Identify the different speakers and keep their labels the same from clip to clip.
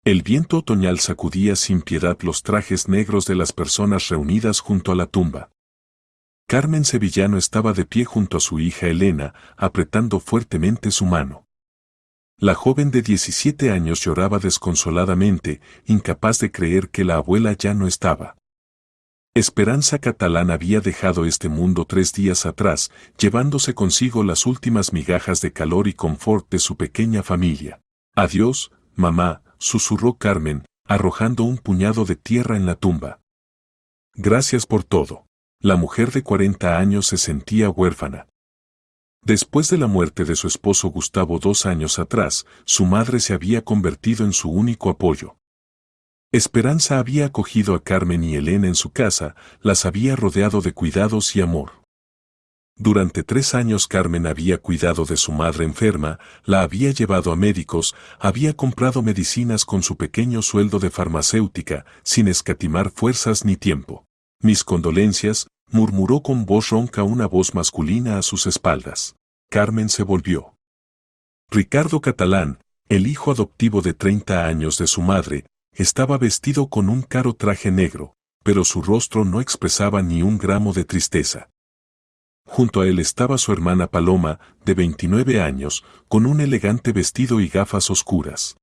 Speaker 1: El viento otoñal sacudía sin piedad los trajes negros de las personas reunidas junto a la tumba. Carmen Sevillano estaba de pie junto a su hija Elena, apretando fuertemente su mano. La joven de 17 años lloraba desconsoladamente, incapaz de creer que la abuela ya no estaba. Esperanza Catalán había dejado este mundo 3 días atrás, llevándose consigo las últimas migajas de calor y confort de su pequeña familia. «Adiós, mamá», susurró Carmen, arrojando un puñado de tierra en la tumba. «Gracias por todo». La mujer de 40 años se sentía huérfana. Después de la muerte de su esposo Gustavo 2 años atrás, su madre se había convertido en su único apoyo. Esperanza había acogido a Carmen y Elena en su casa, las había rodeado de cuidados y amor. Durante 3 años Carmen había cuidado de su madre enferma, la había llevado a médicos, había comprado medicinas con su pequeño sueldo de farmacéutica, sin escatimar fuerzas ni tiempo. «Mis condolencias», murmuró con voz ronca una voz masculina a sus espaldas. Carmen se volvió. Ricardo Catalán, el hijo adoptivo de 30 años de su madre, estaba vestido con un caro traje negro, pero su rostro no expresaba ni un gramo de tristeza. Junto a él estaba su hermana Paloma, de 29 años, con un elegante vestido y gafas oscuras.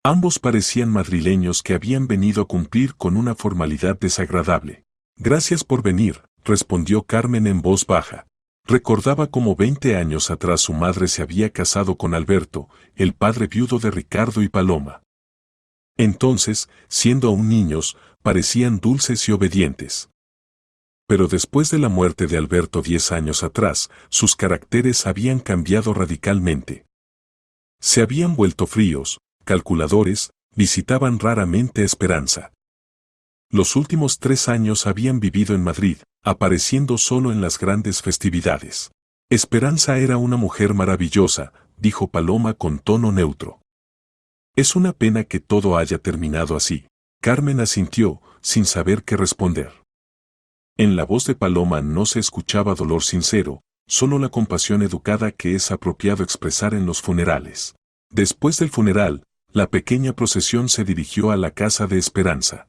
Speaker 1: Ambos parecían madrileños que habían venido a cumplir con una formalidad desagradable. «Gracias por venir», respondió Carmen en voz baja. Recordaba cómo 20 años atrás su madre se había casado con Alberto, el padre viudo de Ricardo y Paloma. Entonces, siendo aún niños, parecían dulces y obedientes. Pero después de la muerte de Alberto 10 años atrás, sus caracteres habían cambiado radicalmente. Se habían vuelto fríos, calculadores, visitaban raramente a Esperanza. Los últimos 3 años habían vivido en Madrid, apareciendo solo en las grandes festividades. «Esperanza era una mujer maravillosa», dijo Paloma con tono neutro. «Es una pena que todo haya terminado así». Carmen asintió, sin saber qué responder. En la voz de Paloma no se escuchaba dolor sincero, solo la compasión educada que es apropiado expresar en los funerales. Después del funeral, la pequeña procesión se dirigió a la casa de Esperanza.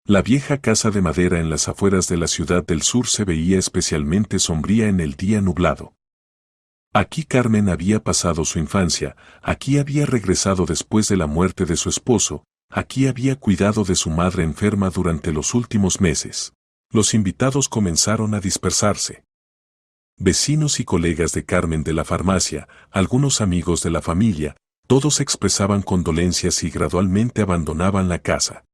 Speaker 1: La vieja casa de madera en las afueras de la ciudad del sur se veía especialmente sombría en el día nublado. Aquí Carmen había pasado su infancia, aquí había regresado después de la muerte de su esposo, aquí había cuidado de su madre enferma durante los últimos meses. Los invitados comenzaron a dispersarse. Vecinos y colegas de Carmen de la farmacia, algunos amigos de la familia, todos expresaban condolencias y gradualmente abandonaban la casa.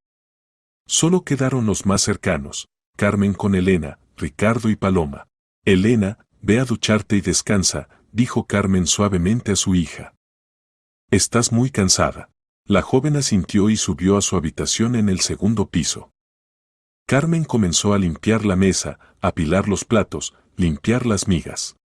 Speaker 1: Solo quedaron los más cercanos, Carmen con Elena, Ricardo y Paloma. «Elena, ve a ducharte y descansa», dijo Carmen suavemente a su hija. «Estás muy cansada». La joven asintió y subió a su habitación en el segundo piso. Carmen comenzó a limpiar la mesa, apilar los platos, limpiar las migas.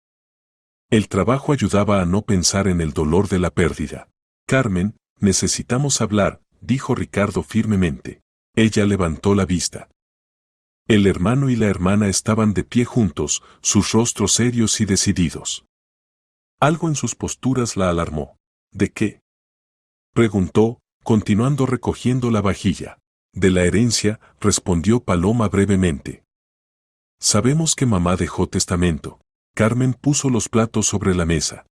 Speaker 1: El trabajo ayudaba a no pensar en el dolor de la pérdida. «Carmen, necesitamos hablar», dijo Ricardo firmemente. Ella levantó la vista. El hermano y la hermana estaban de pie juntos, sus rostros serios y decididos. Algo en sus posturas la alarmó. «¿De qué?», preguntó, continuando recogiendo la vajilla. «De la herencia», respondió Paloma brevemente. «Sabemos que mamá dejó testamento». Carmen puso los platos sobre la mesa.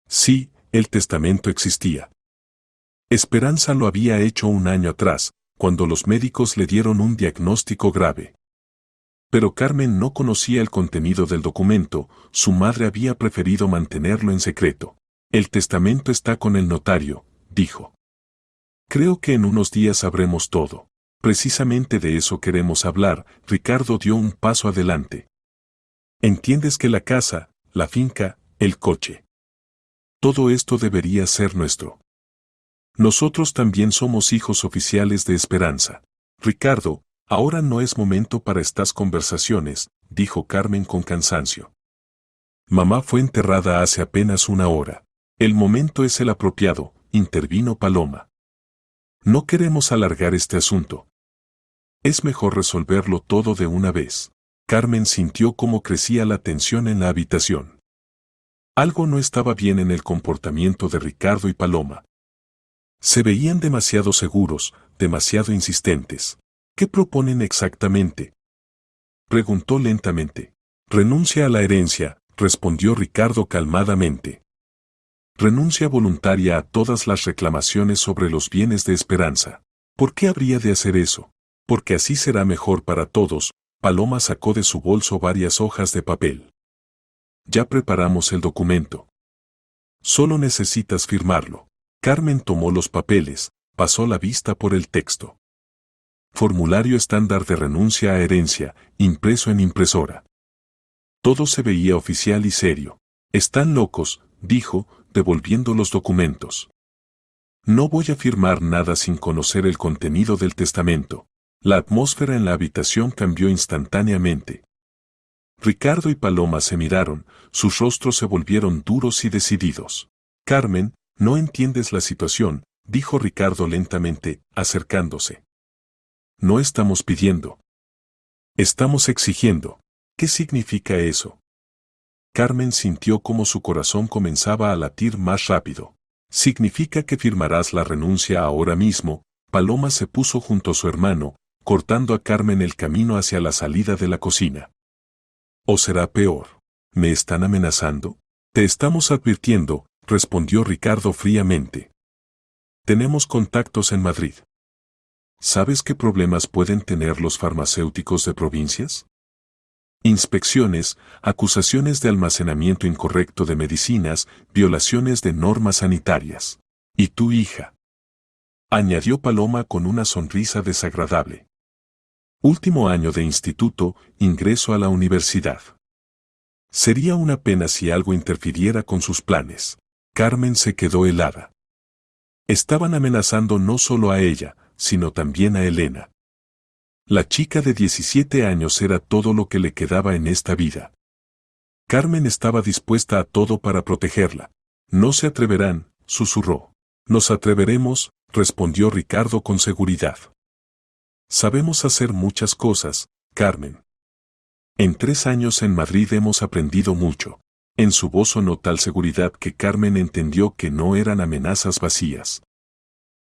Speaker 1: Sí, el testamento existía. Esperanza lo había hecho 1 año atrás, cuando los médicos le dieron un diagnóstico grave. Pero Carmen no conocía el contenido del documento, su madre había preferido mantenerlo en secreto. «El testamento está con el notario», dijo. «Creo que en unos días sabremos todo». «Precisamente de eso queremos hablar», Ricardo dio un paso adelante. «Entiendes que la casa, la finca, el coche. Todo esto debería ser nuestro. Nosotros también somos hijos oficiales de Esperanza». «Ricardo, ahora no es momento para estas conversaciones», dijo Carmen con cansancio. «Mamá fue enterrada hace apenas 1 hora. El momento es el apropiado», intervino Paloma. «No queremos alargar este asunto. Es mejor resolverlo todo de una vez». Carmen sintió cómo crecía la tensión en la habitación. Algo no estaba bien en el comportamiento de Ricardo y Paloma. Se veían demasiado seguros, demasiado insistentes. ¿Qué proponen exactamente?, preguntó lentamente. Renuncia a la herencia, respondió Ricardo calmadamente. Renuncia voluntaria a todas las reclamaciones sobre los bienes de Esperanza. ¿Por qué habría de hacer eso? Porque así será mejor para todos. Paloma sacó de su bolso varias hojas de papel. Ya preparamos el documento. Solo necesitas firmarlo. Carmen tomó los papeles, pasó la vista por el texto. Formulario estándar de renuncia a herencia, impreso en impresora. Todo se veía oficial y serio. Están locos, dijo, devolviendo los documentos. No voy a firmar nada sin conocer el contenido del testamento. La atmósfera en la habitación cambió instantáneamente. Ricardo y Paloma se miraron, sus rostros se volvieron duros y decididos. Carmen, no entiendes la situación, dijo Ricardo lentamente, acercándose. No estamos pidiendo. Estamos exigiendo. ¿Qué significa eso? Carmen sintió como su corazón comenzaba a latir más rápido. Significa que firmarás la renuncia ahora mismo. Paloma se puso junto a su hermano, cortando a Carmen el camino hacia la salida de la cocina. ¿O será peor? ¿Me están amenazando? Te estamos advirtiendo, respondió Ricardo fríamente. Tenemos contactos en Madrid. ¿Sabes qué problemas pueden tener los farmacéuticos de provincias? Inspecciones, acusaciones de almacenamiento incorrecto de medicinas, violaciones de normas sanitarias. ¿Y tu hija?, añadió Paloma con una sonrisa desagradable. Último año de instituto, ingreso a la universidad. Sería una pena si algo interfiriera con sus planes. Carmen se quedó helada. Estaban amenazando no solo a ella, sino también a Elena. La chica de 17 años era todo lo que le quedaba en esta vida. Carmen estaba dispuesta a todo para protegerla. No se atreverán, susurró. Nos atreveremos, respondió Ricardo con seguridad. Sabemos hacer muchas cosas, Carmen. En 3 años en Madrid hemos aprendido mucho. En su voz sonó tal seguridad que Carmen entendió que no eran amenazas vacías.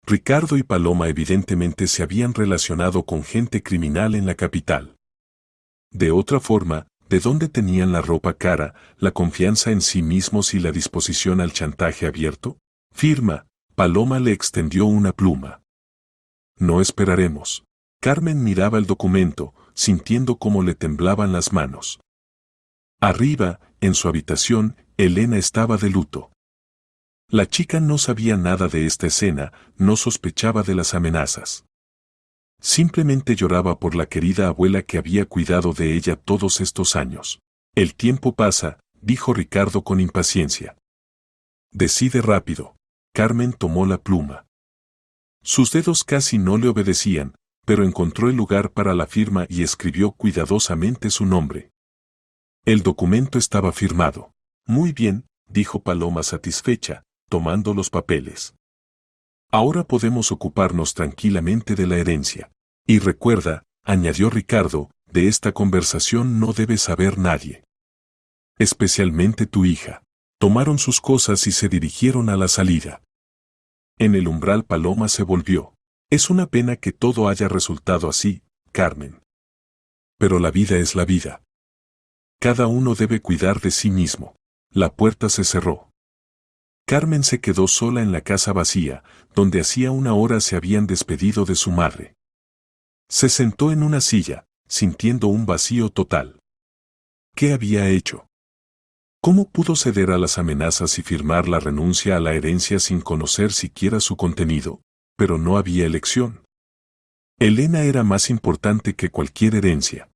Speaker 1: Ricardo y Paloma evidentemente se habían relacionado con gente criminal en la capital. De otra forma, ¿de dónde tenían la ropa cara, la confianza en sí mismos y la disposición al chantaje abierto? Firma. Paloma le extendió una pluma. No esperaremos. Carmen miraba el documento, sintiendo cómo le temblaban las manos. Arriba, en su habitación, Elena estaba de luto. La chica no sabía nada de esta escena, no sospechaba de las amenazas. Simplemente lloraba por la querida abuela que había cuidado de ella todos estos años. El tiempo pasa, dijo Ricardo con impaciencia. Decide rápido. Carmen tomó la pluma. Sus dedos casi no le obedecían, pero encontró el lugar para la firma y escribió cuidadosamente su nombre. El documento estaba firmado. Muy bien, dijo Paloma satisfecha, tomando los papeles. Ahora podemos ocuparnos tranquilamente de la herencia. Y recuerda, añadió Ricardo, de esta conversación no debe saber nadie. Especialmente tu hija. Tomaron sus cosas y se dirigieron a la salida. En el umbral Paloma se volvió. Es una pena que todo haya resultado así, Carmen. Pero la vida es la vida. Cada uno debe cuidar de sí mismo. La puerta se cerró. Carmen se quedó sola en la casa vacía, donde hacía una hora se habían despedido de su madre. Se sentó en una silla, sintiendo un vacío total. ¿Qué había hecho? ¿Cómo pudo ceder a las amenazas y firmar la renuncia a la herencia sin conocer siquiera su contenido? Pero no había elección. Elena era más importante que cualquier herencia.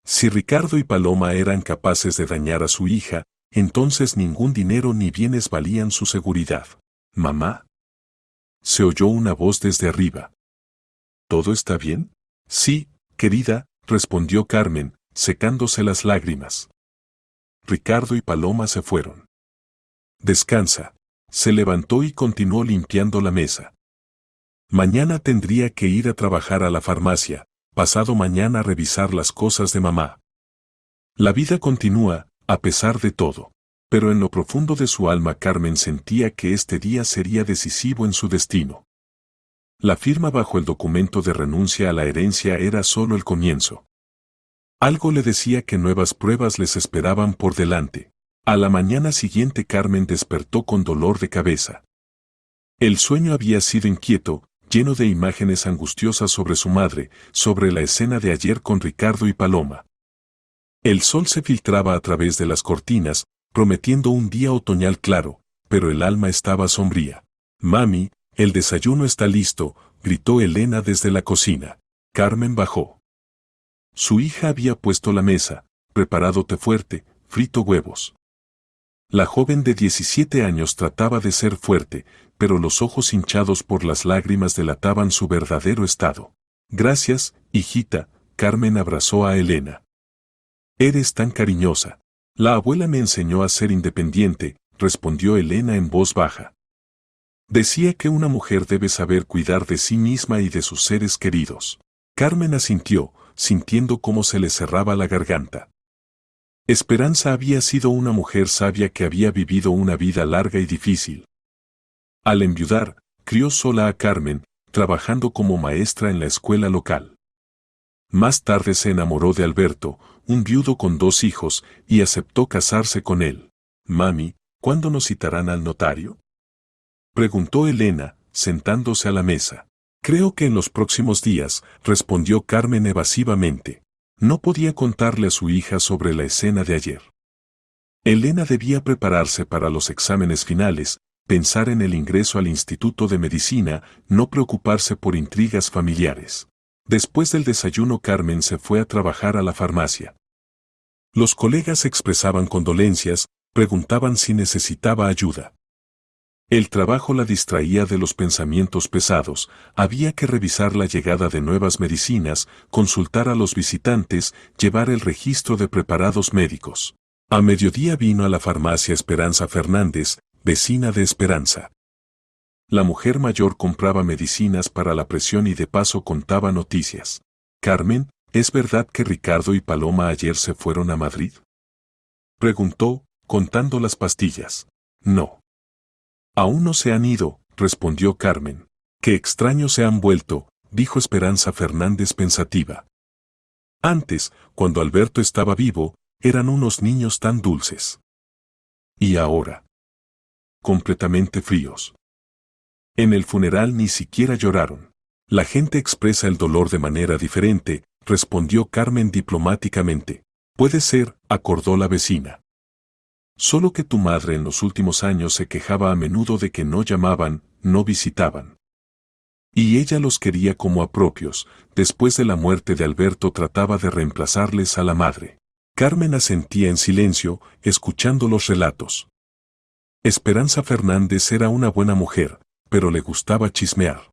Speaker 1: Si Ricardo y Paloma eran capaces de dañar a su hija, entonces ningún dinero ni bienes valían su seguridad. ¿Mamá? Se oyó una voz desde arriba. ¿Todo está bien? Sí, querida, respondió Carmen, secándose las lágrimas. Ricardo y Paloma se fueron. Descansa. Se levantó y continuó limpiando la mesa. Mañana tendría que ir a trabajar a la farmacia, pasado mañana a revisar las cosas de mamá. La vida continúa, a pesar de todo. pero en lo profundo de su alma Carmen sentía que este día sería decisivo en su destino. La firma bajo el documento de renuncia a la herencia era solo el comienzo. Algo le decía que nuevas pruebas les esperaban por delante. A la mañana siguiente Carmen despertó con dolor de cabeza. El sueño había sido inquieto, lleno de imágenes angustiosas sobre su madre, sobre la escena de ayer con Ricardo y Paloma. El sol se filtraba a través de las cortinas, prometiendo un día otoñal claro, pero el alma estaba sombría. «Mami, el desayuno está listo», gritó Elena desde la cocina. Carmen bajó. Su hija había puesto la mesa, preparado té fuerte, frito huevos. La joven de 17 años trataba de ser fuerte, pero los ojos hinchados por las lágrimas delataban su verdadero estado. «Gracias, hijita», Carmen abrazó a Elena. «Eres tan cariñosa. La abuela me enseñó a ser independiente», respondió Elena en voz baja. «Decía que una mujer debe saber cuidar de sí misma y de sus seres queridos». Carmen asintió, sintiendo cómo se le cerraba la garganta. Esperanza había sido una mujer sabia que había vivido una vida larga y difícil. Al enviudar, crió sola a Carmen, trabajando como maestra en la escuela local. Más tarde se enamoró de Alberto, un viudo con 2 hijos, y aceptó casarse con él. «Mami, ¿cuándo nos citarán al notario?», preguntó Elena, sentándose a la mesa. «Creo que en los próximos días», respondió Carmen evasivamente. No podía contarle a su hija sobre la escena de ayer. Elena debía prepararse para los exámenes finales, pensar en el ingreso al Instituto de Medicina, no preocuparse por intrigas familiares. Después del desayuno Carmen se fue a trabajar a la farmacia. Los colegas expresaban condolencias, preguntaban si necesitaba ayuda. El trabajo la distraía de los pensamientos pesados, había que revisar la llegada de nuevas medicinas, consultar a los visitantes, llevar el registro de preparados médicos. A mediodía vino a la farmacia Esperanza Fernández, vecina de Esperanza. La mujer mayor compraba medicinas para la presión y de paso contaba noticias. «Carmen, ¿es verdad que Ricardo y Paloma ayer se fueron a Madrid?», preguntó, contando las pastillas. «No. Aún no se han ido», respondió Carmen. «Qué extraños se han vuelto», dijo Esperanza Fernández pensativa. «Antes, cuando Alberto estaba vivo, eran unos niños tan dulces. Y ahora, completamente fríos. En el funeral ni siquiera lloraron. La gente expresa el dolor de manera diferente», respondió Carmen diplomáticamente. «Puede ser», acordó la vecina. «Solo que tu madre en los últimos años se quejaba a menudo de que no llamaban, no visitaban. Y ella los quería como a propios, después de la muerte de Alberto trataba de reemplazarles a la madre». Carmen asentía en silencio, escuchando los relatos. Esperanza Fernández era una buena mujer, pero le gustaba chismear.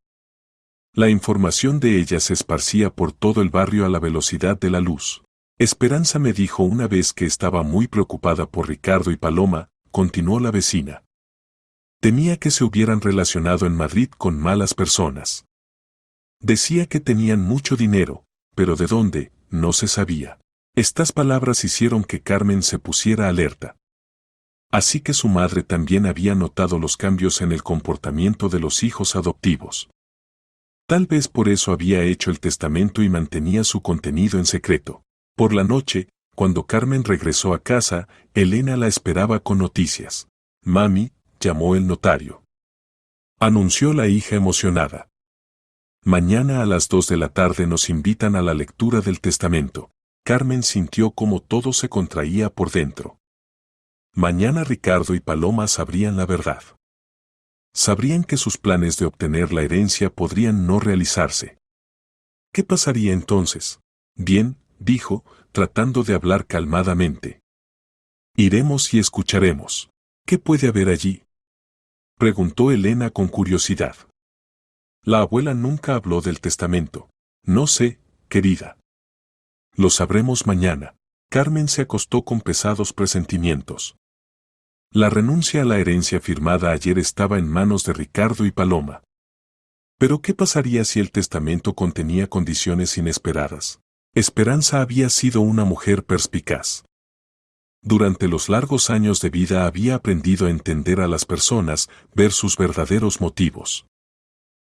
Speaker 1: La información de ella se esparcía por todo el barrio a la velocidad de la luz. «Esperanza me dijo una vez que estaba muy preocupada por Ricardo y Paloma», continuó la vecina. «Temía que se hubieran relacionado en Madrid con malas personas. Decía que tenían mucho dinero, pero de dónde, no se sabía». Estas palabras hicieron que Carmen se pusiera alerta. Así que su madre también había notado los cambios en el comportamiento de los hijos adoptivos. Tal vez por eso había hecho el testamento y mantenía su contenido en secreto. Por la noche, cuando Carmen regresó a casa, Elena la esperaba con noticias. «Mami», llamó el notario. Anunció la hija emocionada. «Mañana a las 2 de la tarde nos invitan a la lectura del testamento». Carmen sintió como todo se contraía por dentro. Mañana Ricardo y Paloma sabrían la verdad. Sabrían que sus planes de obtener la herencia podrían no realizarse. ¿Qué pasaría entonces? «Bien», dijo, tratando de hablar calmadamente. «Iremos y escucharemos». «¿Qué puede haber allí?», preguntó Elena con curiosidad. La abuela nunca habló del testamento. «No sé, querida. Lo sabremos mañana». Carmen se acostó con pesados presentimientos. La renuncia a la herencia firmada ayer estaba en manos de Ricardo y Paloma. Pero ¿qué pasaría si el testamento contenía condiciones inesperadas? Esperanza había sido una mujer perspicaz. Durante los largos años de vida había aprendido a entender a las personas, ver sus verdaderos motivos.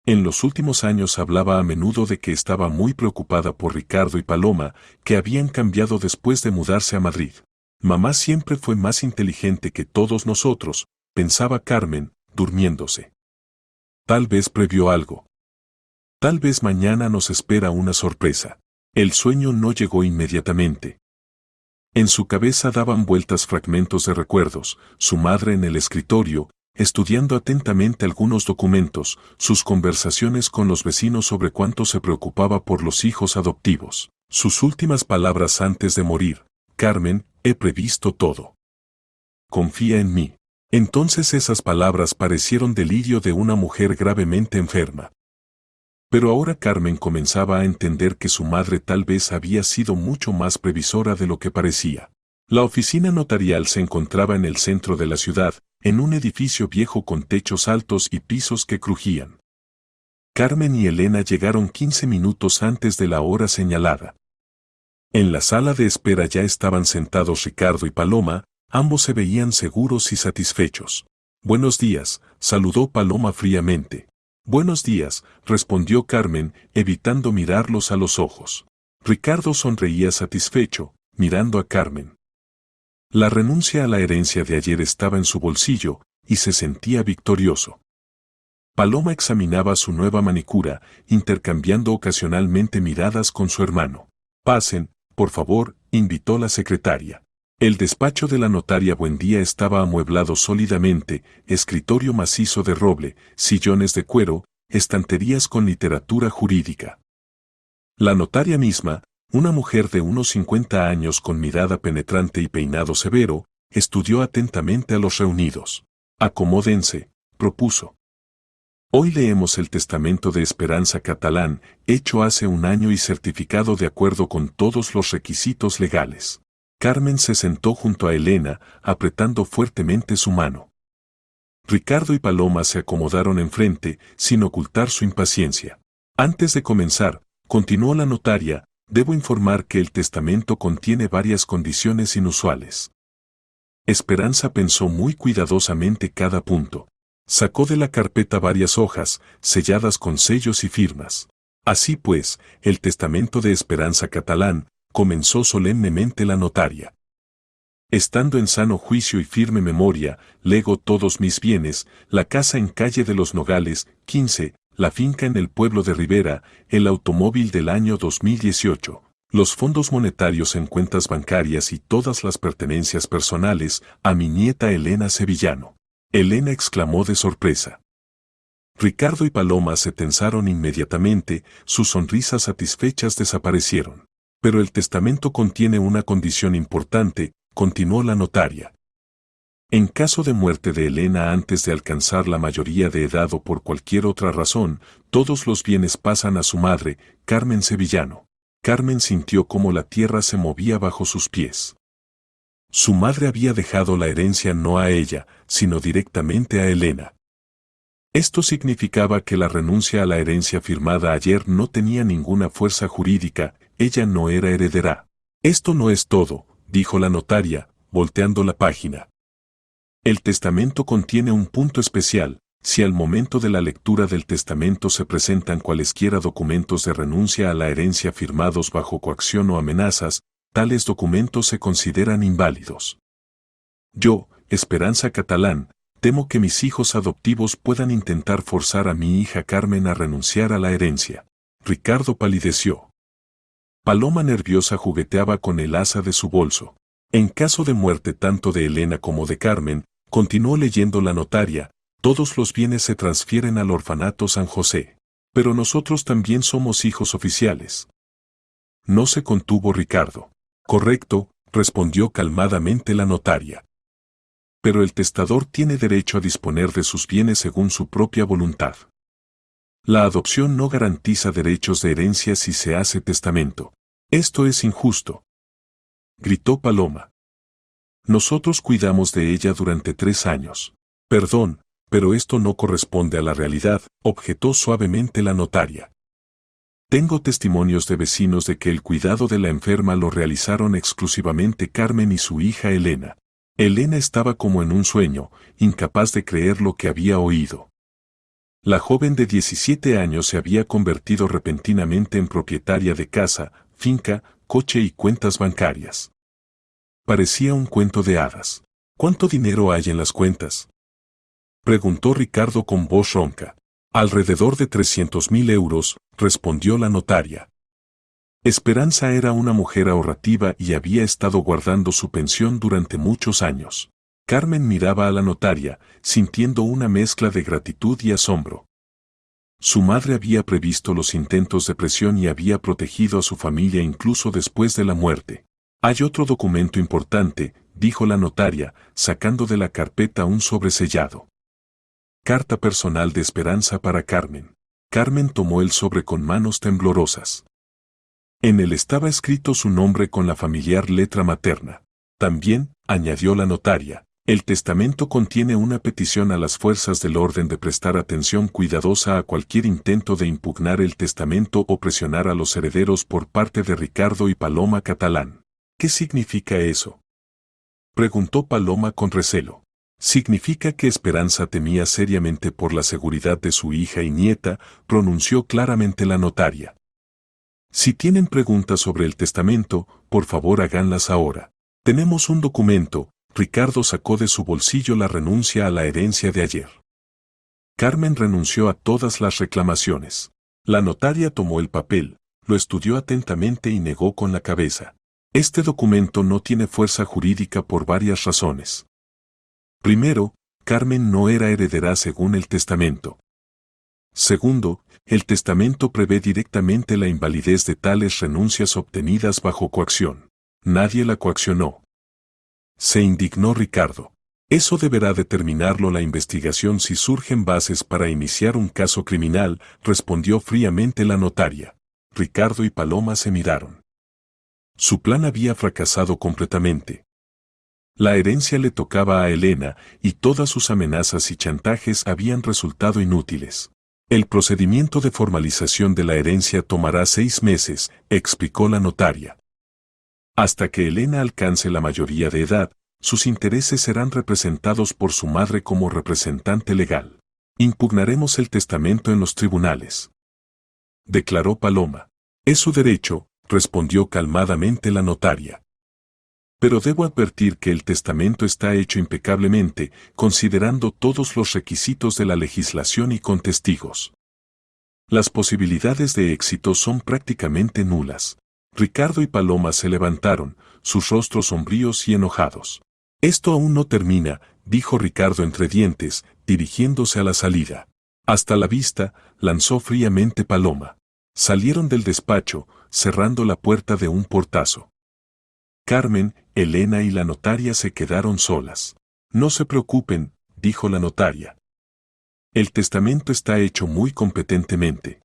Speaker 1: En los últimos años hablaba a menudo de que estaba muy preocupada por Ricardo y Paloma, que habían cambiado después de mudarse a Madrid. Mamá siempre fue más inteligente que todos nosotros, pensaba Carmen, durmiéndose. Tal vez previó algo. Tal vez mañana nos espera una sorpresa. El sueño no llegó inmediatamente. En su cabeza daban vueltas fragmentos de recuerdos, su madre en el escritorio, estudiando atentamente algunos documentos, sus conversaciones con los vecinos sobre cuánto se preocupaba por los hijos adoptivos, sus últimas palabras antes de morir: Carmen, he previsto todo. Confía en mí. Entonces esas palabras parecieron delirio de una mujer gravemente enferma. Pero ahora Carmen comenzaba a entender que su madre tal vez había sido mucho más previsora de lo que parecía. La oficina notarial se encontraba en el centro de la ciudad, en un edificio viejo con techos altos y pisos que crujían. Carmen y Elena llegaron 15 minutos antes de la hora señalada. En la sala de espera ya estaban sentados Ricardo y Paloma, ambos se veían seguros y satisfechos. Buenos días, saludó Paloma fríamente. Buenos días, respondió Carmen, evitando mirarlos a los ojos. Ricardo sonreía satisfecho, mirando a Carmen. La renuncia a la herencia de ayer estaba en su bolsillo, y se sentía victorioso. Paloma examinaba su nueva manicura, intercambiando ocasionalmente miradas con su hermano. Pasen, por favor, invitó la secretaria. El despacho de la notaria Buendía estaba amueblado sólidamente, escritorio macizo de roble, sillones de cuero, estanterías con literatura jurídica. La notaria misma, una mujer de unos 50 años con mirada penetrante y peinado severo, estudió atentamente a los reunidos. Acomódense, propuso. Hoy leemos el testamento de Esperanza Catalán, hecho hace un año y certificado de acuerdo con todos los requisitos legales. Carmen se sentó junto a Elena, apretando fuertemente su mano. Ricardo y Paloma se acomodaron enfrente, sin ocultar su impaciencia. Antes de comenzar, continuó la notaria, debo informar que el testamento contiene varias condiciones inusuales. Esperanza pensó muy cuidadosamente cada punto. Sacó de la carpeta varias hojas, selladas con sellos y firmas. Así pues, el testamento de Esperanza Catalán, comenzó solemnemente la notaria. Estando en sano juicio y firme memoria, lego todos mis bienes, la casa en calle de los Nogales, 15, la finca en el pueblo de Rivera, el automóvil del año 2018, los fondos monetarios en cuentas bancarias y todas las pertenencias personales, a mi nieta Elena Sevillano. Elena exclamó de sorpresa. Ricardo y Paloma se tensaron inmediatamente, sus sonrisas satisfechas desaparecieron. Pero el testamento contiene una condición importante, continuó la notaria. En caso de muerte de Elena antes de alcanzar la mayoría de edad o por cualquier otra razón, todos los bienes pasan a su madre, Carmen Sevillano. Carmen sintió cómo la tierra se movía bajo sus pies. Su madre había dejado la herencia no a ella, sino directamente a Elena. Esto significaba que la renuncia a la herencia firmada ayer no tenía ninguna fuerza jurídica, ella no era heredera. Esto no es todo, dijo la notaria, volteando la página. El testamento contiene un punto especial: si al momento de la lectura del testamento se presentan cualesquiera documentos de renuncia a la herencia firmados bajo coacción o amenazas, tales documentos se consideran inválidos. Yo, Esperanza Catalán, temo que mis hijos adoptivos puedan intentar forzar a mi hija Carmen a renunciar a la herencia. Ricardo palideció. Paloma nerviosa jugueteaba con el asa de su bolso. En caso de muerte tanto de Elena como de Carmen, continuó leyendo la notaria, todos los bienes se transfieren al orfanato San José. Pero nosotros también somos hijos oficiales. No se contuvo Ricardo. Correcto, respondió calmadamente la notaria. Pero el testador tiene derecho a disponer de sus bienes según su propia voluntad. La adopción no garantiza derechos de herencia si se hace testamento. Esto es injusto, gritó Paloma. Nosotros cuidamos de ella durante 3 años. Perdón, pero esto no corresponde a la realidad, objetó suavemente la notaria. Tengo testimonios de vecinos de que el cuidado de la enferma lo realizaron exclusivamente Carmen y su hija Elena. Elena estaba como en un sueño, incapaz de creer lo que había oído. La joven de 17 años se había convertido repentinamente en propietaria de casa, finca, coche y cuentas bancarias. Parecía un cuento de hadas. ¿Cuánto dinero hay en las cuentas?, preguntó Ricardo con voz ronca. Alrededor de 300.000 euros, respondió la notaria. Esperanza era una mujer ahorrativa y había estado guardando su pensión durante muchos años. Carmen miraba a la notaria, sintiendo una mezcla de gratitud y asombro. Su madre había previsto los intentos de presión y había protegido a su familia incluso después de la muerte. Hay otro documento importante, dijo la notaria, sacando de la carpeta un sobresellado. Carta personal de Esperanza para Carmen. Carmen tomó el sobre con manos temblorosas. En él estaba escrito su nombre con la familiar letra materna. También, añadió la notaria, el testamento contiene una petición a las fuerzas del orden de prestar atención cuidadosa a cualquier intento de impugnar el testamento o presionar a los herederos por parte de Ricardo y Paloma Catalán. ¿Qué significa eso?, preguntó Paloma con recelo. Significa que Esperanza temía seriamente por la seguridad de su hija y nieta, pronunció claramente la notaria. Si tienen preguntas sobre el testamento, por favor háganlas ahora. Tenemos un documento. Ricardo sacó de su bolsillo la renuncia a la herencia de ayer. Carmen renunció a todas las reclamaciones. La notaria tomó el papel, lo estudió atentamente y negó con la cabeza. Este documento no tiene fuerza jurídica por varias razones. Primero, Carmen no era heredera según el testamento. Segundo, el testamento prevé directamente la invalidez de tales renuncias obtenidas bajo coacción. Nadie la coaccionó. Se indignó Ricardo. Eso deberá determinarlo la investigación si surgen bases para iniciar un caso criminal, respondió fríamente la notaria. Ricardo y Paloma se miraron. Su plan había fracasado completamente. La herencia le tocaba a Elena, y todas sus amenazas y chantajes habían resultado inútiles. El procedimiento de formalización de la herencia tomará 6 meses, explicó la notaria. Hasta que Elena alcance la mayoría de edad, sus intereses serán representados por su madre como representante legal. Impugnaremos el testamento en los tribunales, declaró Paloma. Es su derecho, respondió calmadamente la notaria. Pero debo advertir que el testamento está hecho impecablemente, considerando todos los requisitos de la legislación y con testigos. Las posibilidades de éxito son prácticamente nulas. Ricardo y Paloma se levantaron, sus rostros sombríos y enojados. Esto aún no termina, dijo Ricardo entre dientes, dirigiéndose a la salida. Hasta la vista, lanzó fríamente Paloma. Salieron del despacho, cerrando la puerta de un portazo. Carmen, Elena y la notaria se quedaron solas. No se preocupen, dijo la notaria. El testamento está hecho muy competentemente.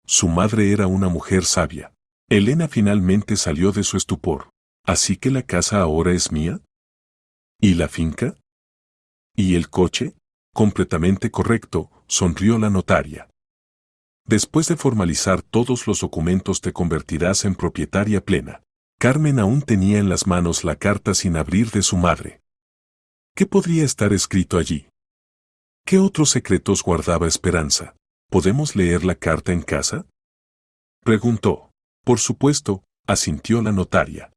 Speaker 1: Su madre era una mujer sabia. Elena finalmente salió de su estupor. ¿Así que la casa ahora es mía? ¿Y la finca? ¿Y el coche? Completamente correcto, sonrió la notaria. Después de formalizar todos los documentos te convertirás en propietaria plena. Carmen aún tenía en las manos la carta sin abrir de su madre. ¿Qué podría estar escrito allí? ¿Qué otros secretos guardaba Esperanza? ¿Podemos leer la carta en casa?, preguntó. Por supuesto, asintió la notaria.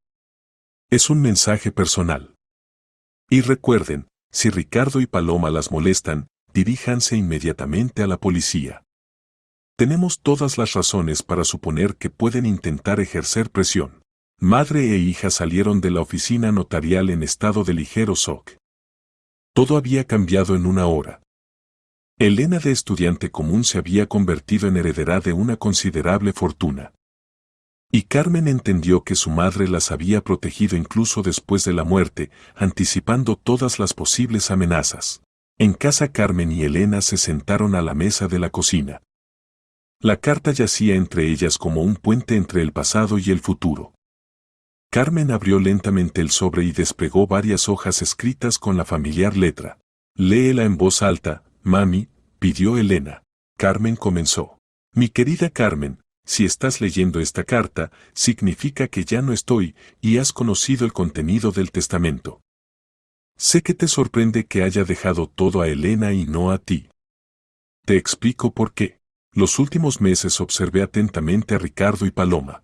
Speaker 1: Es un mensaje personal. Y recuerden, si Ricardo y Paloma las molestan, diríjanse inmediatamente a la policía. Tenemos todas las razones para suponer que pueden intentar ejercer presión. Madre e hija salieron de la oficina notarial en estado de ligero shock. Todo había cambiado en una hora. Elena de estudiante común se había convertido en heredera de una considerable fortuna. Y Carmen entendió que su madre las había protegido incluso después de la muerte, anticipando todas las posibles amenazas. En casa Carmen y Elena se sentaron a la mesa de la cocina. La carta yacía entre ellas como un puente entre el pasado y el futuro. Carmen abrió lentamente el sobre y desplegó varias hojas escritas con la familiar letra. Léela en voz alta, mami, pidió Elena. Carmen comenzó. Mi querida Carmen, Si estás leyendo esta carta, significa que ya no estoy y has conocido el contenido del testamento. Sé que te sorprende que haya dejado todo a Elena y no a ti. Te explico por qué. Los últimos meses observé atentamente a Ricardo y Paloma.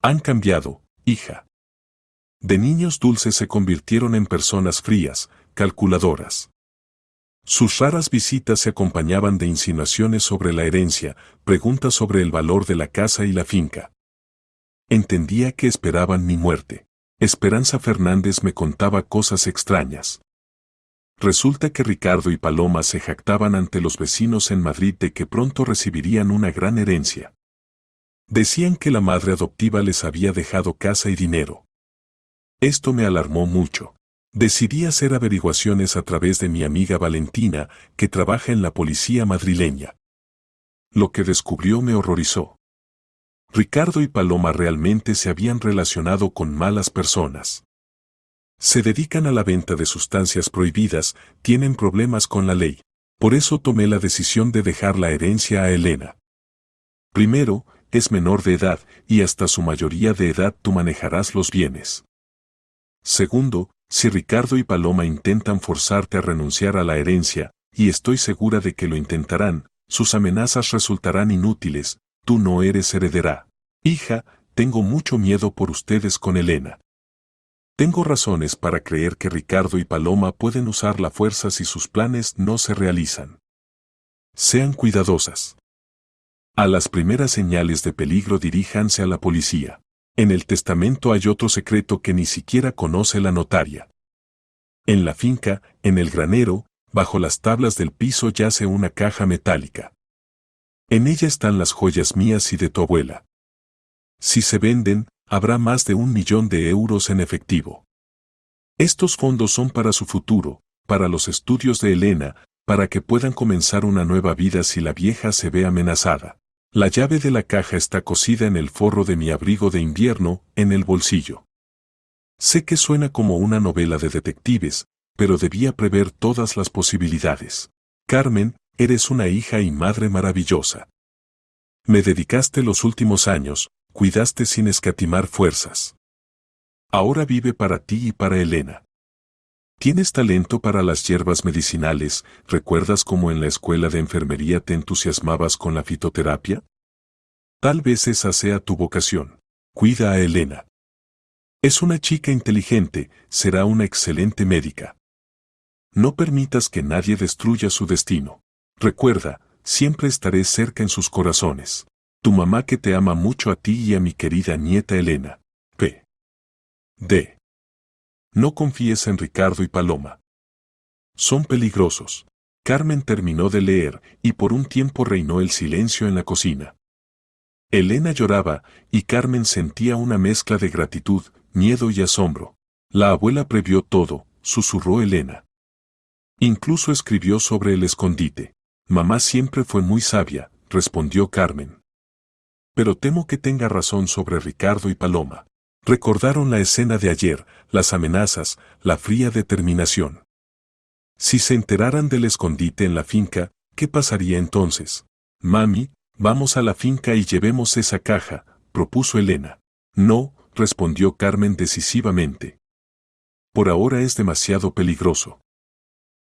Speaker 1: Han cambiado, hija. De niños dulces se convirtieron en personas frías, calculadoras. Sus raras visitas se acompañaban de insinuaciones sobre la herencia, preguntas sobre el valor de la casa y la finca. Entendía que esperaban mi muerte. Esperanza Fernández me contaba cosas extrañas. Resulta que Ricardo y Paloma se jactaban ante los vecinos en Madrid de que pronto recibirían una gran herencia. Decían que la madre adoptiva les había dejado casa y dinero. Esto me alarmó mucho. Decidí hacer averiguaciones a través de mi amiga Valentina, que trabaja en la policía madrileña. Lo que descubrió me horrorizó. Ricardo y Paloma realmente se habían relacionado con malas personas. Se dedican a la venta de sustancias prohibidas, tienen problemas con la ley. Por eso tomé la decisión de dejar la herencia a Elena. Primero, es menor de edad y hasta su mayoría de edad tú manejarás los bienes. Segundo, si Ricardo y Paloma intentan forzarte a renunciar a la herencia, y estoy segura de que lo intentarán, sus amenazas resultarán inútiles, tú no eres heredera. Hija, tengo mucho miedo por ustedes con Elena. Tengo razones para creer que Ricardo y Paloma pueden usar la fuerza si sus planes no se realizan. Sean cuidadosas. A las primeras señales de peligro diríjanse a la policía. En el testamento hay otro secreto que ni siquiera conoce la notaria. En la finca, en el granero, bajo las tablas del piso yace una caja metálica. En ella están las joyas mías y de tu abuela. Si se venden, habrá más de 1.000.000 de euros en efectivo. Estos fondos son para su futuro, para los estudios de Elena, para que puedan comenzar una nueva vida si la vieja se ve amenazada. La llave de la caja está cosida en el forro de mi abrigo de invierno, en el bolsillo. Sé que suena como una novela de detectives, pero debía prever todas las posibilidades. Carmen, eres una hija y madre maravillosa. Me dedicaste los últimos años, cuidaste sin escatimar fuerzas. Ahora vive para ti y para Elena. Tienes talento para las hierbas medicinales, ¿recuerdas cómo en la escuela de enfermería te entusiasmabas con la fitoterapia? Tal vez esa sea tu vocación. Cuida a Elena. Es una chica inteligente, será una excelente médica. No permitas que nadie destruya su destino. Recuerda, siempre estaré cerca en sus corazones. Tu mamá que te ama mucho a ti y a mi querida nieta Elena. P. D. No confíes en Ricardo y Paloma. Son peligrosos. Carmen terminó de leer y por un tiempo reinó el silencio en la cocina. Elena lloraba y Carmen sentía una mezcla de gratitud, miedo y asombro. La abuela previó todo, susurró Elena. Incluso escribió sobre el escondite. Mamá siempre fue muy sabia, respondió Carmen. Pero temo que tenga razón sobre Ricardo y Paloma. Recordaron la escena de ayer, las amenazas, la fría determinación. Si se enteraran del escondite en la finca, ¿qué pasaría entonces? Mami, vamos a la finca y llevemos esa caja, propuso Elena. No, respondió Carmen decisivamente. Por ahora es demasiado peligroso.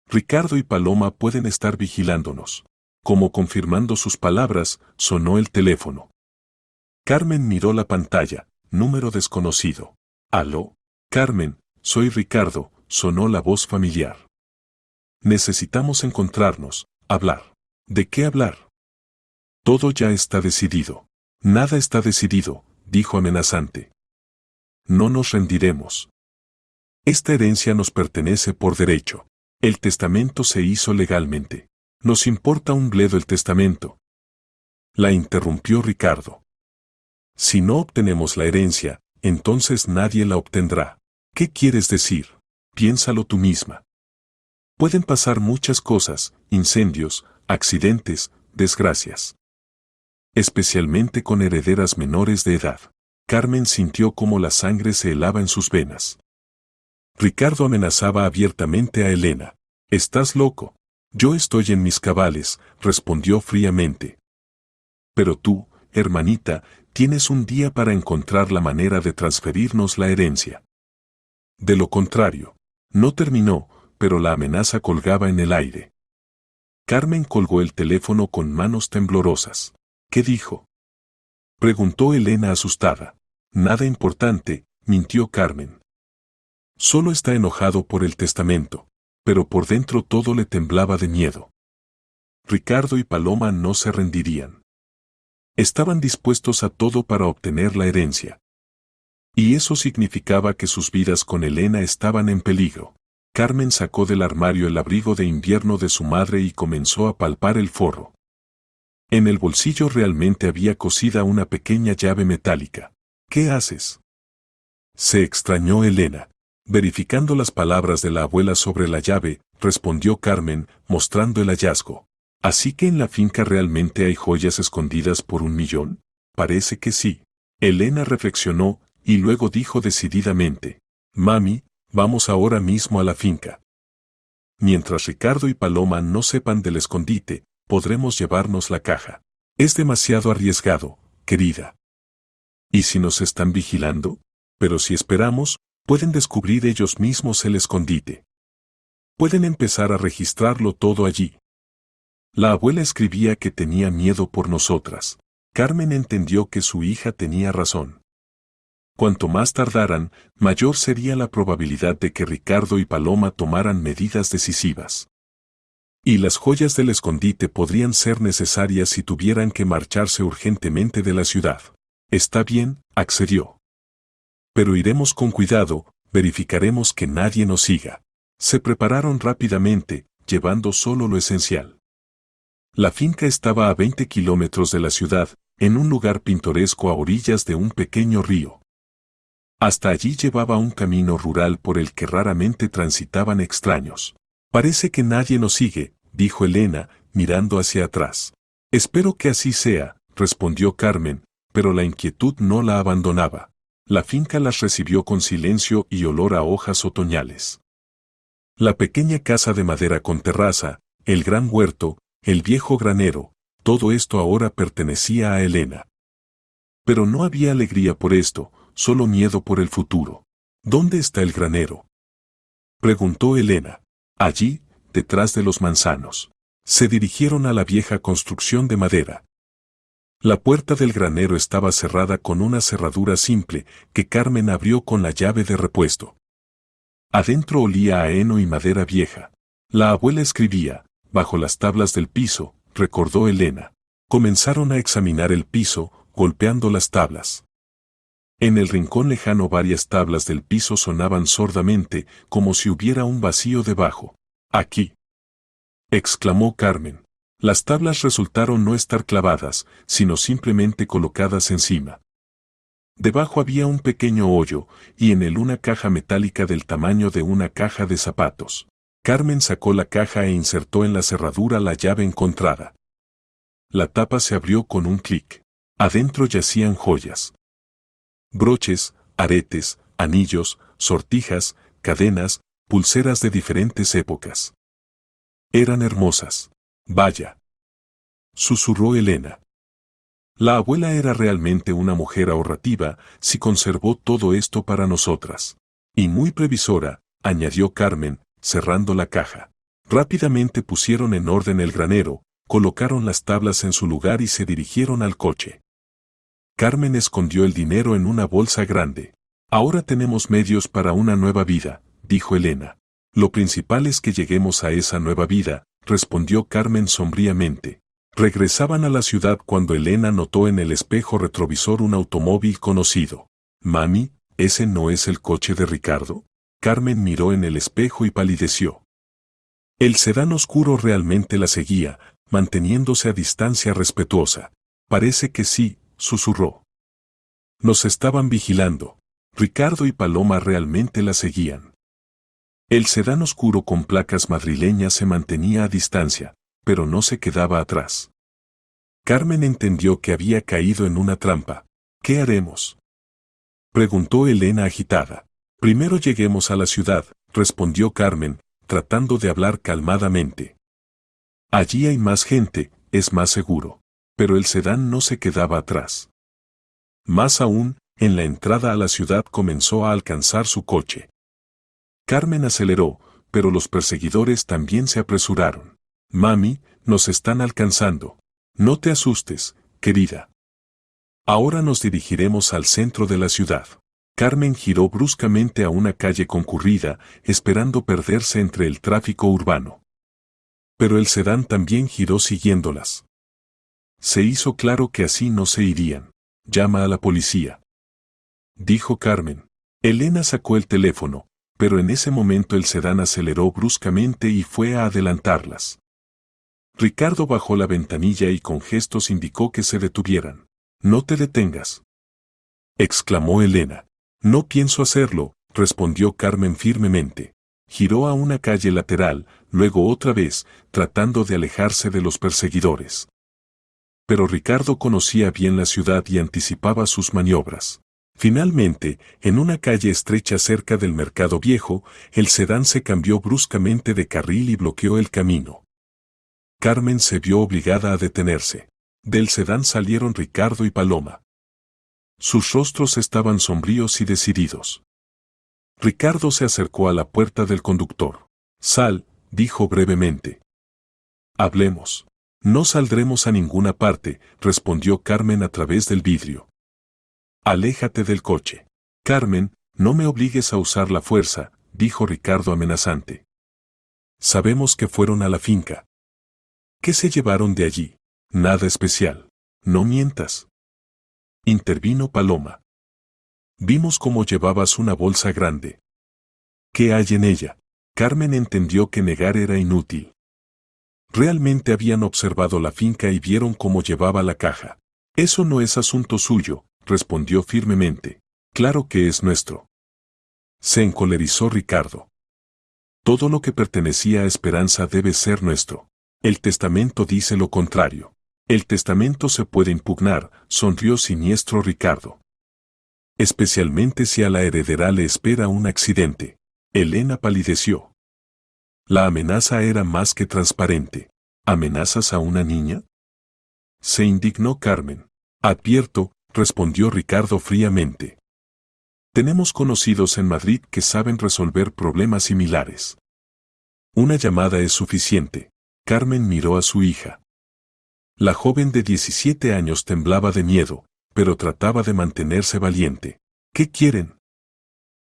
Speaker 1: Ricardo y Paloma pueden estar vigilándonos. Como confirmando sus palabras, sonó el teléfono. Carmen miró la pantalla. Número desconocido. ¿Aló? Carmen, soy Ricardo, sonó la voz familiar. Necesitamos encontrarnos, hablar. ¿De qué hablar? Todo ya está decidido. Nada está decidido, dijo amenazante. No nos rendiremos. Esta herencia nos pertenece por derecho. El testamento se hizo legalmente. Nos importa un bledo el testamento. La interrumpió Ricardo. Si no obtenemos la herencia, entonces nadie la obtendrá. ¿Qué quieres decir? Piénsalo tú misma. Pueden pasar muchas cosas, incendios, accidentes, desgracias. Especialmente con herederas menores de edad. Carmen sintió cómo la sangre se helaba en sus venas. Ricardo amenazaba abiertamente a Elena. «Estás loco. Yo estoy en mis cabales», respondió fríamente. «Pero tú, hermanita, tienes un día para encontrar la manera de transferirnos la herencia. De lo contrario, no terminó, pero la amenaza colgaba en el aire. Carmen colgó el teléfono con manos temblorosas. ¿Qué dijo?, preguntó Elena asustada. Nada importante, mintió Carmen. Solo está enojado por el testamento, pero por dentro todo le temblaba de miedo. Ricardo y Paloma no se rendirían. Estaban dispuestos a todo para obtener la herencia. Y eso significaba que sus vidas con Elena estaban en peligro. Carmen sacó del armario el abrigo de invierno de su madre y comenzó a palpar el forro. En el bolsillo realmente había cosida una pequeña llave metálica. ¿Qué haces?, se extrañó Elena. Verificando las palabras de la abuela sobre la llave, respondió Carmen, mostrando el hallazgo. ¿Así que en la finca realmente hay joyas escondidas por 1.000.000? Parece que sí. Elena reflexionó, y luego dijo decididamente. Mami, vamos ahora mismo a la finca. Mientras Ricardo y Paloma no sepan del escondite, podremos llevarnos la caja. Es demasiado arriesgado, querida. ¿Y si nos están vigilando? Pero si esperamos, pueden descubrir ellos mismos el escondite. Pueden empezar a registrarlo todo allí. La abuela escribía que tenía miedo por nosotras. Carmen entendió que su hija tenía razón. Cuanto más tardaran, mayor sería la probabilidad de que Ricardo y Paloma tomaran medidas decisivas. Y las joyas del escondite podrían ser necesarias si tuvieran que marcharse urgentemente de la ciudad. Está bien, accedió. Pero iremos con cuidado, verificaremos que nadie nos siga. Se prepararon rápidamente, llevando solo lo esencial. La finca estaba a 20 kilómetros de la ciudad, en un lugar pintoresco a orillas de un pequeño río. Hasta allí llevaba un camino rural por el que raramente transitaban extraños. Parece que nadie nos sigue, dijo Elena, mirando hacia atrás. Espero que así sea, respondió Carmen, pero la inquietud no la abandonaba. La finca las recibió con silencio y olor a hojas otoñales. La pequeña casa de madera con terraza, el gran huerto, el viejo granero, todo esto ahora pertenecía a Elena. Pero no había alegría por esto, solo miedo por el futuro. ¿Dónde está el granero?, preguntó Elena. Allí, detrás de los manzanos. Se dirigieron a la vieja construcción de madera. La puerta del granero estaba cerrada con una cerradura simple que Carmen abrió con la llave de repuesto. Adentro olía a heno y madera vieja. La abuela escribía, bajo las tablas del piso, recordó Elena. Comenzaron a examinar el piso, golpeando las tablas. En el rincón lejano varias tablas del piso sonaban sordamente, como si hubiera un vacío debajo. Aquí, exclamó Carmen. Las tablas resultaron no estar clavadas, sino simplemente colocadas encima. Debajo había un pequeño hoyo, y en él una caja metálica del tamaño de una caja de zapatos. Carmen sacó la caja e insertó en la cerradura la llave encontrada. La tapa se abrió con un clic. Adentro yacían joyas. Broches, aretes, anillos, sortijas, cadenas, pulseras de diferentes épocas. Eran hermosas. Vaya, susurró Elena. La abuela era realmente una mujer ahorrativa, si conservó todo esto para nosotras. Y muy previsora, añadió Carmen, cerrando la caja. Rápidamente pusieron en orden el granero, colocaron las tablas en su lugar y se dirigieron al coche. Carmen escondió el dinero en una bolsa grande. Ahora tenemos medios para una nueva vida, dijo Elena. Lo principal es que lleguemos a esa nueva vida, respondió Carmen sombríamente. Regresaban a la ciudad cuando Elena notó en el espejo retrovisor un automóvil conocido. Mami, ¿ese no es el coche de Ricardo? Carmen miró en el espejo y palideció. El sedán oscuro realmente la seguía, manteniéndose a distancia respetuosa. Parece que sí, susurró. Nos estaban vigilando. Ricardo y Paloma realmente la seguían. El sedán oscuro con placas madrileñas se mantenía a distancia, pero no se quedaba atrás. Carmen entendió que había caído en una trampa. ¿Qué haremos?, preguntó Elena agitada. Primero lleguemos a la ciudad, respondió Carmen, tratando de hablar calmadamente. Allí hay más gente, es más seguro. Pero el sedán no se quedaba atrás. Más aún, en la entrada a la ciudad comenzó a alcanzar su coche. Carmen aceleró, pero los perseguidores también se apresuraron. Mami, nos están alcanzando. No te asustes, querida. Ahora nos dirigiremos al centro de la ciudad. Carmen giró bruscamente a una calle concurrida, esperando perderse entre el tráfico urbano. Pero el sedán también giró siguiéndolas. Se hizo claro que así no se irían. Llama a la policía, dijo Carmen. Elena sacó el teléfono, pero en ese momento el sedán aceleró bruscamente y fue a adelantarlas. Ricardo bajó la ventanilla y con gestos indicó que se detuvieran. No te detengas, exclamó Elena. No pienso hacerlo, respondió Carmen firmemente. Giró a una calle lateral, luego otra vez, tratando de alejarse de los perseguidores. Pero Ricardo conocía bien la ciudad y anticipaba sus maniobras. Finalmente, en una calle estrecha cerca del Mercado Viejo, el sedán se cambió bruscamente de carril y bloqueó el camino. Carmen se vio obligada a detenerse. Del sedán salieron Ricardo y Paloma. Sus rostros estaban sombríos y decididos. Ricardo se acercó a la puerta del conductor. Sal, dijo brevemente. Hablemos. No saldremos a ninguna parte, respondió Carmen a través del vidrio. Aléjate del coche. Carmen, no me obligues a usar la fuerza, dijo Ricardo amenazante. Sabemos que fueron a la finca. ¿Qué se llevaron de allí? Nada especial. No mientas. Intervino Paloma. Vimos cómo llevabas una bolsa grande. ¿Qué hay en ella? Carmen entendió que negar era inútil. Realmente habían observado la finca y vieron cómo llevaba la caja. Eso no es asunto suyo, respondió firmemente. Claro que es nuestro. Se encolerizó Ricardo. Todo lo que pertenecía a Esperanza debe ser nuestro. El testamento dice lo contrario. El testamento se puede impugnar, sonrió siniestro Ricardo. Especialmente si a la heredera le espera un accidente. Elena palideció. La amenaza era más que transparente. ¿Amenazas a una niña? Se indignó Carmen. Advierto, respondió Ricardo fríamente. Tenemos conocidos en Madrid que saben resolver problemas similares. Una llamada es suficiente. Carmen miró a su hija. La joven de 17 años temblaba de miedo, pero trataba de mantenerse valiente. ¿Qué quieren?,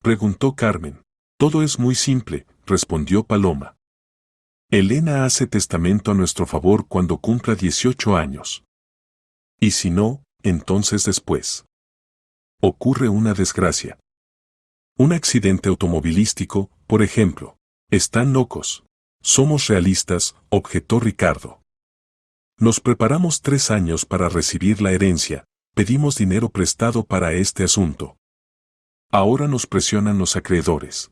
Speaker 1: preguntó Carmen. Todo es muy simple, respondió Paloma. Elena hace testamento a nuestro favor cuando cumpla 18 años. Y si no, entonces después. Ocurre una desgracia. Un accidente automovilístico, por ejemplo. Están locos. Somos realistas, objetó Ricardo. Nos preparamos 3 años para recibir la herencia, pedimos dinero prestado para este asunto. Ahora nos presionan los acreedores.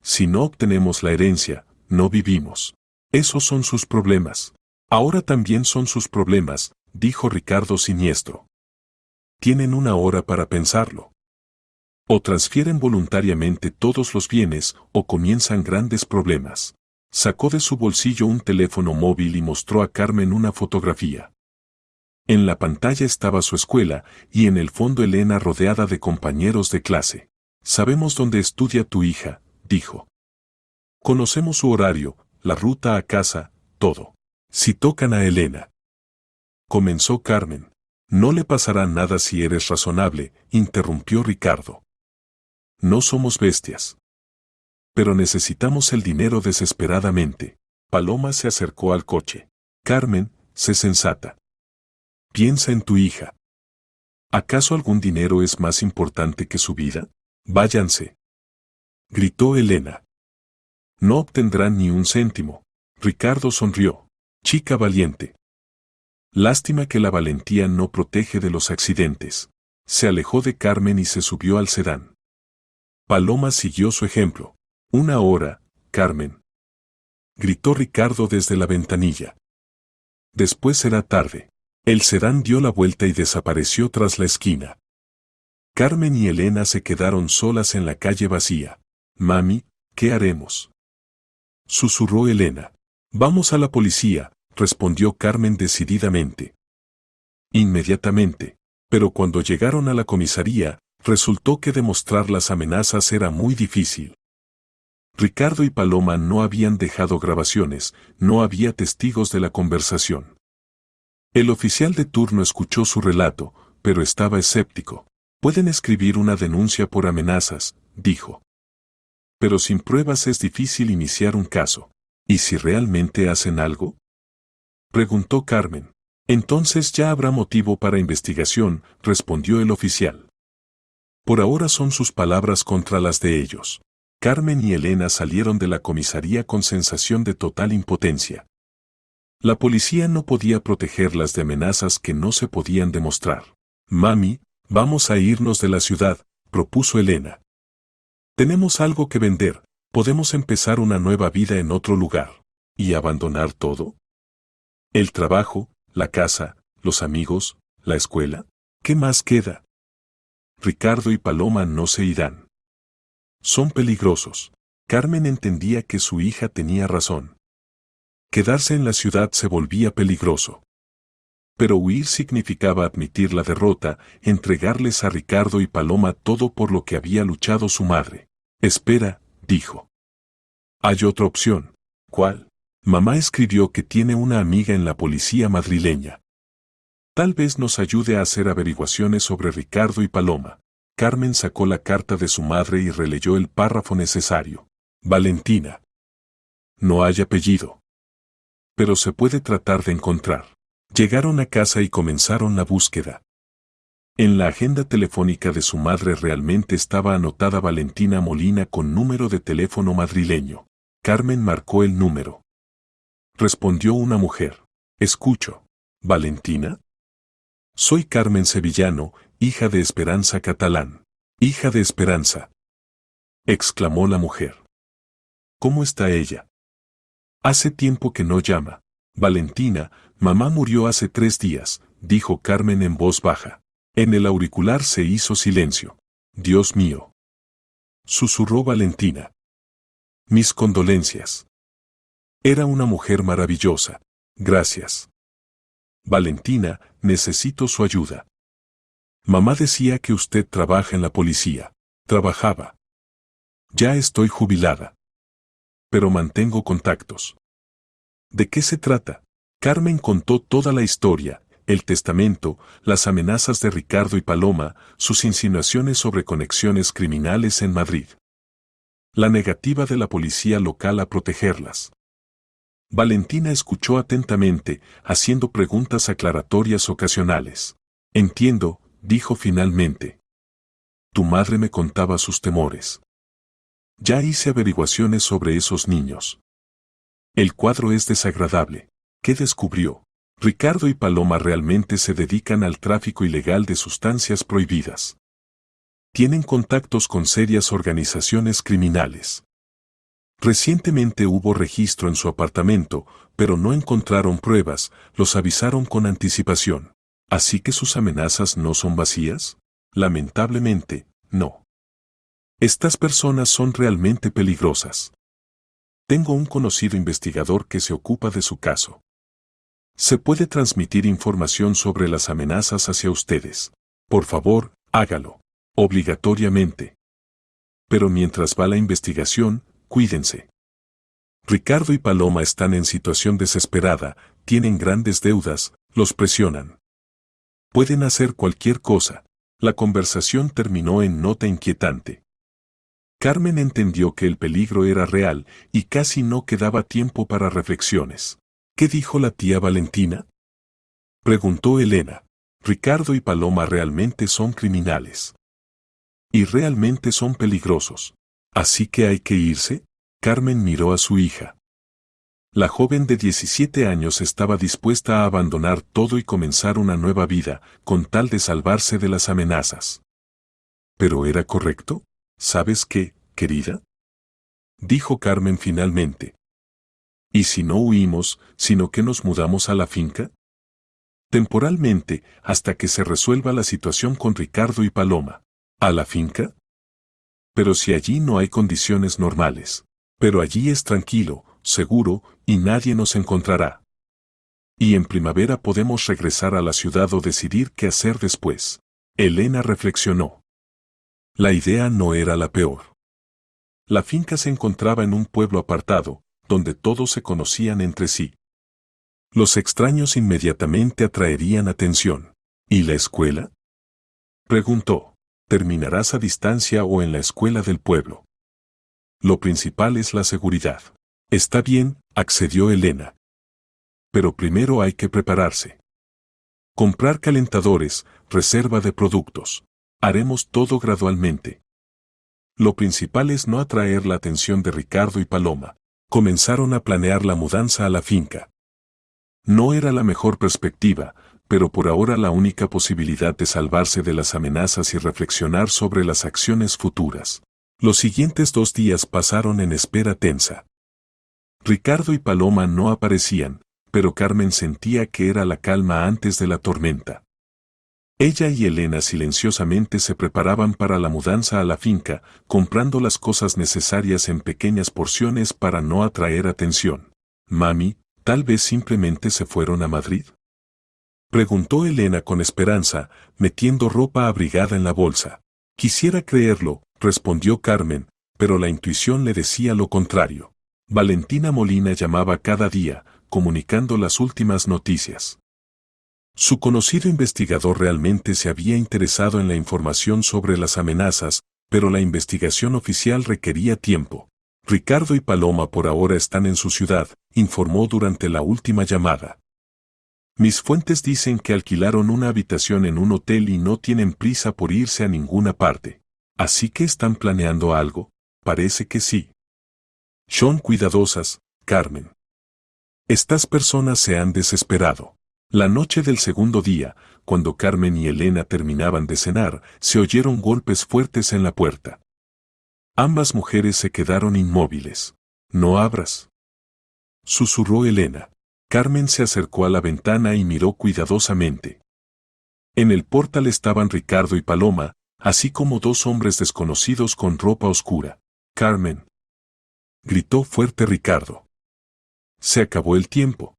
Speaker 1: Si no obtenemos la herencia, no vivimos. Esos son sus problemas. Ahora también son sus problemas, dijo Ricardo siniestro. Tienen 1 hora para pensarlo. O transfieren voluntariamente todos los bienes, o comienzan grandes problemas. Sacó de su bolsillo un teléfono móvil y mostró a Carmen una fotografía. En la pantalla estaba su escuela, y en el fondo Elena rodeada de compañeros de clase. Sabemos dónde estudia tu hija, dijo. Conocemos su horario, la ruta a casa, todo. Si tocan a Elena. Comenzó Carmen. No le pasará nada si eres razonable, interrumpió Ricardo. No somos bestias. Pero necesitamos el dinero desesperadamente. Paloma se acercó al coche. Carmen, sé sensata. Piensa en tu hija. ¿Acaso algún dinero es más importante que su vida? Váyanse, gritó Elena. No obtendrán ni un céntimo. Ricardo sonrió. Chica valiente. Lástima que la valentía no protege de los accidentes. Se alejó de Carmen y se subió al sedán. Paloma siguió su ejemplo. 1 hora, Carmen, gritó Ricardo desde la ventanilla. Después será tarde. El sedán dio la vuelta y desapareció tras la esquina. Carmen y Elena se quedaron solas en la calle vacía. Mami, ¿qué haremos?, susurró Elena. Vamos a la policía, respondió Carmen decididamente. inmediatamente. Pero cuando llegaron a la comisaría, resultó que demostrar las amenazas era muy difícil. Ricardo y Paloma no habían dejado grabaciones, no había testigos de la conversación. El oficial de turno escuchó su relato, pero estaba escéptico. Pueden escribir una denuncia por amenazas, dijo. Pero sin pruebas es difícil iniciar un caso. ¿Y si realmente hacen algo? Preguntó Carmen. Entonces ya habrá motivo para investigación, respondió el oficial. Por ahora son sus palabras contra las de ellos. Carmen y Elena salieron de la comisaría con sensación de total impotencia. La policía no podía protegerlas de amenazas que no se podían demostrar. Mami, vamos a irnos de la ciudad, propuso Elena. Tenemos algo que vender, podemos empezar una nueva vida en otro lugar. ¿Y abandonar todo? El trabajo, la casa, los amigos, la escuela. ¿Qué más queda? Ricardo y Paloma no se irán. Son peligrosos. Carmen entendía que su hija tenía razón. Quedarse en la ciudad se volvía peligroso. Pero huir significaba admitir la derrota, entregarles a Ricardo y Paloma todo por lo que había luchado su madre. Espera, dijo. Hay otra opción. ¿Cuál? Mamá escribió que tiene una amiga en la policía madrileña. Tal vez nos ayude a hacer averiguaciones sobre Ricardo y Paloma. Carmen sacó la carta de su madre y releyó el párrafo necesario. Valentina. No hay apellido. Pero se puede tratar de encontrar. Llegaron a casa y comenzaron la búsqueda. En la agenda telefónica de su madre realmente estaba anotada Valentina Molina con número de teléfono madrileño. Carmen marcó el número. Respondió una mujer. Escucho. ¿Valentina? Soy Carmen Sevillano, hija de Esperanza Catalán. Hija de Esperanza. Exclamó la mujer. ¿Cómo está ella? Hace tiempo que no llama. Valentina, mamá murió hace 3 días, dijo Carmen en voz baja. En el auricular se hizo silencio. Dios mío. Susurró Valentina. Mis condolencias. Era una mujer maravillosa. Gracias. Valentina, necesito su ayuda. Mamá decía que usted trabaja en la policía. Trabajaba. Ya estoy jubilada. Pero mantengo contactos. ¿De qué se trata? Carmen contó toda la historia, el testamento, las amenazas de Ricardo y Paloma, sus insinuaciones sobre conexiones criminales en Madrid. La negativa de la policía local a protegerlas. Valentina escuchó atentamente, haciendo preguntas aclaratorias ocasionales. Entiendo, dijo finalmente. Tu madre me contaba sus temores. Ya hice averiguaciones sobre esos niños. El cuadro es desagradable. ¿Qué descubrió? Ricardo y Paloma realmente se dedican al tráfico ilegal de sustancias prohibidas. Tienen contactos con serias organizaciones criminales. Recientemente hubo registro en su apartamento, pero no encontraron pruebas, los avisaron con anticipación. ¿Así que sus amenazas no son vacías? Lamentablemente, no. Estas personas son realmente peligrosas. Tengo un conocido investigador que se ocupa de su caso. Se puede transmitir información sobre las amenazas hacia ustedes. Por favor, hágalo. Obligatoriamente. Pero mientras va la investigación, cuídense. Ricardo y Paloma están en situación desesperada, tienen grandes deudas, los presionan. Pueden hacer cualquier cosa. La conversación terminó en nota inquietante. Carmen entendió que el peligro era real y casi no quedaba tiempo para reflexiones. ¿Qué dijo la tía Valentina? Preguntó Elena. Ricardo y Paloma realmente son criminales. Y realmente son peligrosos. ¿Así que hay que irse? Carmen miró a su hija. La joven de 17 años estaba dispuesta a abandonar todo y comenzar una nueva vida, con tal de salvarse de las amenazas. ¿Pero era correcto? ¿Sabes qué, querida? Dijo Carmen finalmente. ¿Y si no huimos, sino que nos mudamos a la finca? Temporalmente, hasta que se resuelva la situación con Ricardo y Paloma. ¿A la finca? Pero si allí no hay condiciones normales. Pero allí es tranquilo, seguro, y nadie nos encontrará. Y en primavera podemos regresar a la ciudad o decidir qué hacer después. Elena reflexionó. La idea no era la peor. La finca se encontraba en un pueblo apartado, donde todos se conocían entre sí. Los extraños inmediatamente atraerían atención. ¿Y la escuela?, preguntó. ¿Terminarás a distancia o en la escuela del pueblo? Lo principal es la seguridad. Está bien, accedió Elena. Pero primero hay que prepararse. Comprar calentadores, reserva de productos. Haremos todo gradualmente. Lo principal es no atraer la atención de Ricardo y Paloma. Comenzaron a planear la mudanza a la finca. No era la mejor perspectiva, pero por ahora la única posibilidad de salvarse de las amenazas y reflexionar sobre las acciones futuras. Los siguientes 2 días pasaron en espera tensa. Ricardo y Paloma no aparecían, pero Carmen sentía que era la calma antes de la tormenta. Ella y Elena silenciosamente se preparaban para la mudanza a la finca, comprando las cosas necesarias en pequeñas porciones para no atraer atención. Mami, ¿tal vez simplemente se fueron a Madrid?, preguntó Elena con esperanza, metiendo ropa abrigada en la bolsa. Quisiera creerlo, respondió Carmen, pero la intuición le decía lo contrario. Valentina Molina llamaba cada día, comunicando las últimas noticias. Su conocido investigador realmente se había interesado en la información sobre las amenazas, pero la investigación oficial requería tiempo. Ricardo y Paloma por ahora están en su ciudad, informó durante la última llamada. Mis fuentes dicen que alquilaron una habitación en un hotel y no tienen prisa por irse a ninguna parte. ¿Así que están planeando algo? Parece que sí. Son cuidadosas, Carmen. Estas personas se han desesperado. La noche del segundo día, cuando Carmen y Elena terminaban de cenar, se oyeron golpes fuertes en la puerta. Ambas mujeres se quedaron inmóviles. No abras, susurró Elena. Carmen se acercó a la ventana y miró cuidadosamente. En el portal estaban Ricardo y Paloma, así como 2 hombres desconocidos con ropa oscura. Carmen, gritó fuerte Ricardo. Se acabó el tiempo.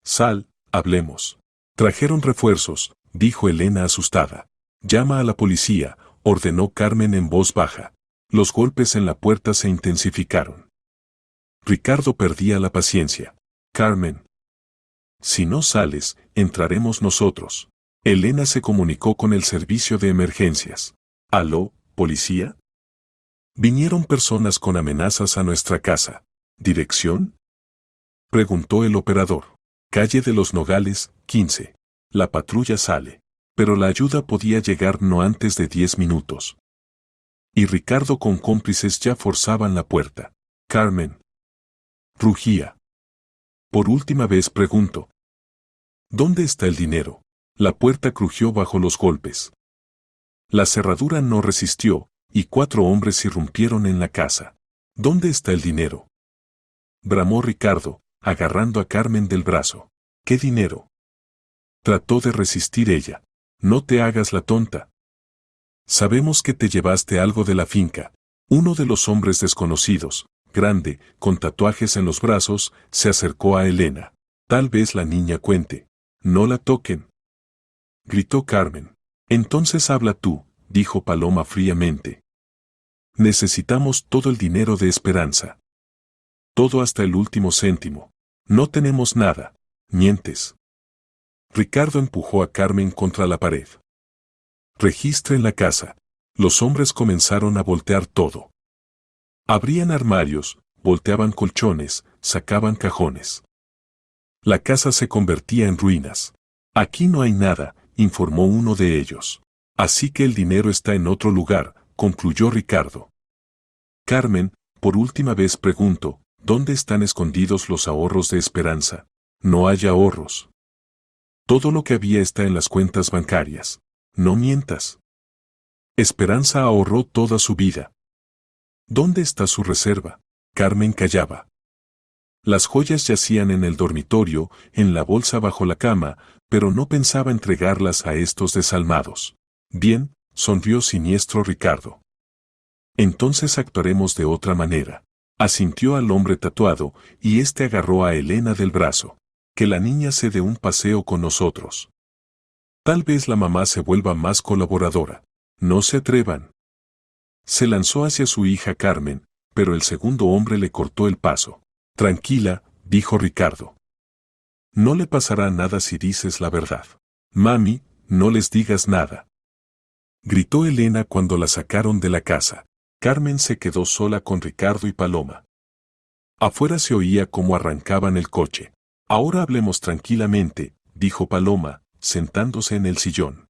Speaker 1: Sal, hablemos. Trajeron refuerzos, dijo Elena asustada. Llama a la policía, ordenó Carmen en voz baja. Los golpes en la puerta se intensificaron. Ricardo perdía la paciencia. Carmen, si no sales, entraremos nosotros. Elena se comunicó con el servicio de emergencias. ¿Aló, policía? Vinieron personas con amenazas a nuestra casa. ¿Dirección?, preguntó el operador. Calle de los Nogales, 15. La patrulla sale. Pero la ayuda podía llegar no antes de 10 minutos. Y Ricardo con cómplices ya forzaban la puerta. Carmen, rugía. Por última vez pregunto. ¿Dónde está el dinero? La puerta crujió bajo los golpes. La cerradura no resistió, y 4 hombres irrumpieron en la casa. ¿Dónde está el dinero?, bramó Ricardo, agarrando a Carmen del brazo. ¿Qué dinero?, trató de resistir ella. No te hagas la tonta. Sabemos que te llevaste algo de la finca. Uno de los hombres desconocidos, grande, con tatuajes en los brazos, se acercó a Elena. Tal vez la niña cuente. No la toquen, gritó Carmen. Entonces habla tú, dijo Paloma fríamente. Necesitamos todo el dinero de Esperanza. Todo hasta el último céntimo. No tenemos nada. Mientes. Ricardo empujó a Carmen contra la pared. Registra en la casa. Los hombres comenzaron a voltear todo. Abrían armarios, volteaban colchones, sacaban cajones. La casa se convertía en ruinas. Aquí no hay nada, informó uno de ellos. Así que el dinero está en otro lugar, concluyó Ricardo. Carmen, por última vez pregunto, ¿dónde están escondidos los ahorros de Esperanza? No hay ahorros. Todo lo que había está en las cuentas bancarias. No mientas. Esperanza ahorró toda su vida. ¿Dónde está su reserva? Carmen callaba. Las joyas yacían en el dormitorio, en la bolsa bajo la cama, pero no pensaba entregarlas a estos desalmados. Bien, sonrió siniestro Ricardo. Entonces actuaremos de otra manera. Asintió al hombre tatuado, y éste agarró a Elena del brazo. Que la niña se dé un paseo con nosotros. Tal vez la mamá se vuelva más colaboradora. No se atrevan. Se lanzó hacia su hija Carmen, pero el segundo hombre le cortó el paso. Tranquila, dijo Ricardo. No le pasará nada si dices la verdad. Mami, no les digas nada. Gritó Elena cuando la sacaron de la casa. Carmen se quedó sola con Ricardo y Paloma. Afuera se oía cómo arrancaban el coche. Ahora hablemos tranquilamente, dijo Paloma, sentándose en el sillón.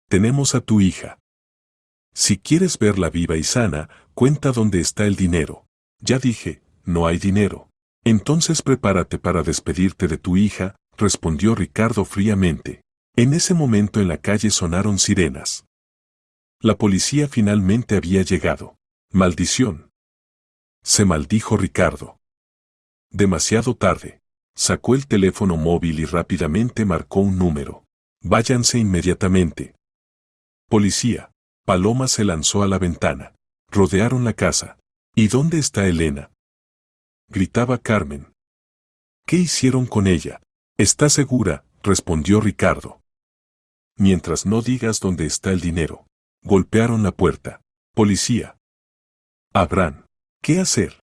Speaker 1: Tenemos a tu hija. Si quieres verla viva y sana, cuenta dónde está el dinero. Ya dije, no hay dinero. Entonces prepárate para despedirte de tu hija, respondió Ricardo fríamente. En ese momento en la calle sonaron sirenas. La policía finalmente había llegado. Maldición. Se maldijo Ricardo. Demasiado tarde. Sacó el teléfono móvil y rápidamente marcó un número. Váyanse inmediatamente. Policía. Paloma se lanzó a la ventana. Rodearon la casa. ¿Y dónde está Elena?, gritaba Carmen. ¿Qué hicieron con ella? ¿Está segura?, respondió Ricardo. Mientras no digas dónde está el dinero. Golpearon la puerta. Policía. Abraham. ¿Qué hacer?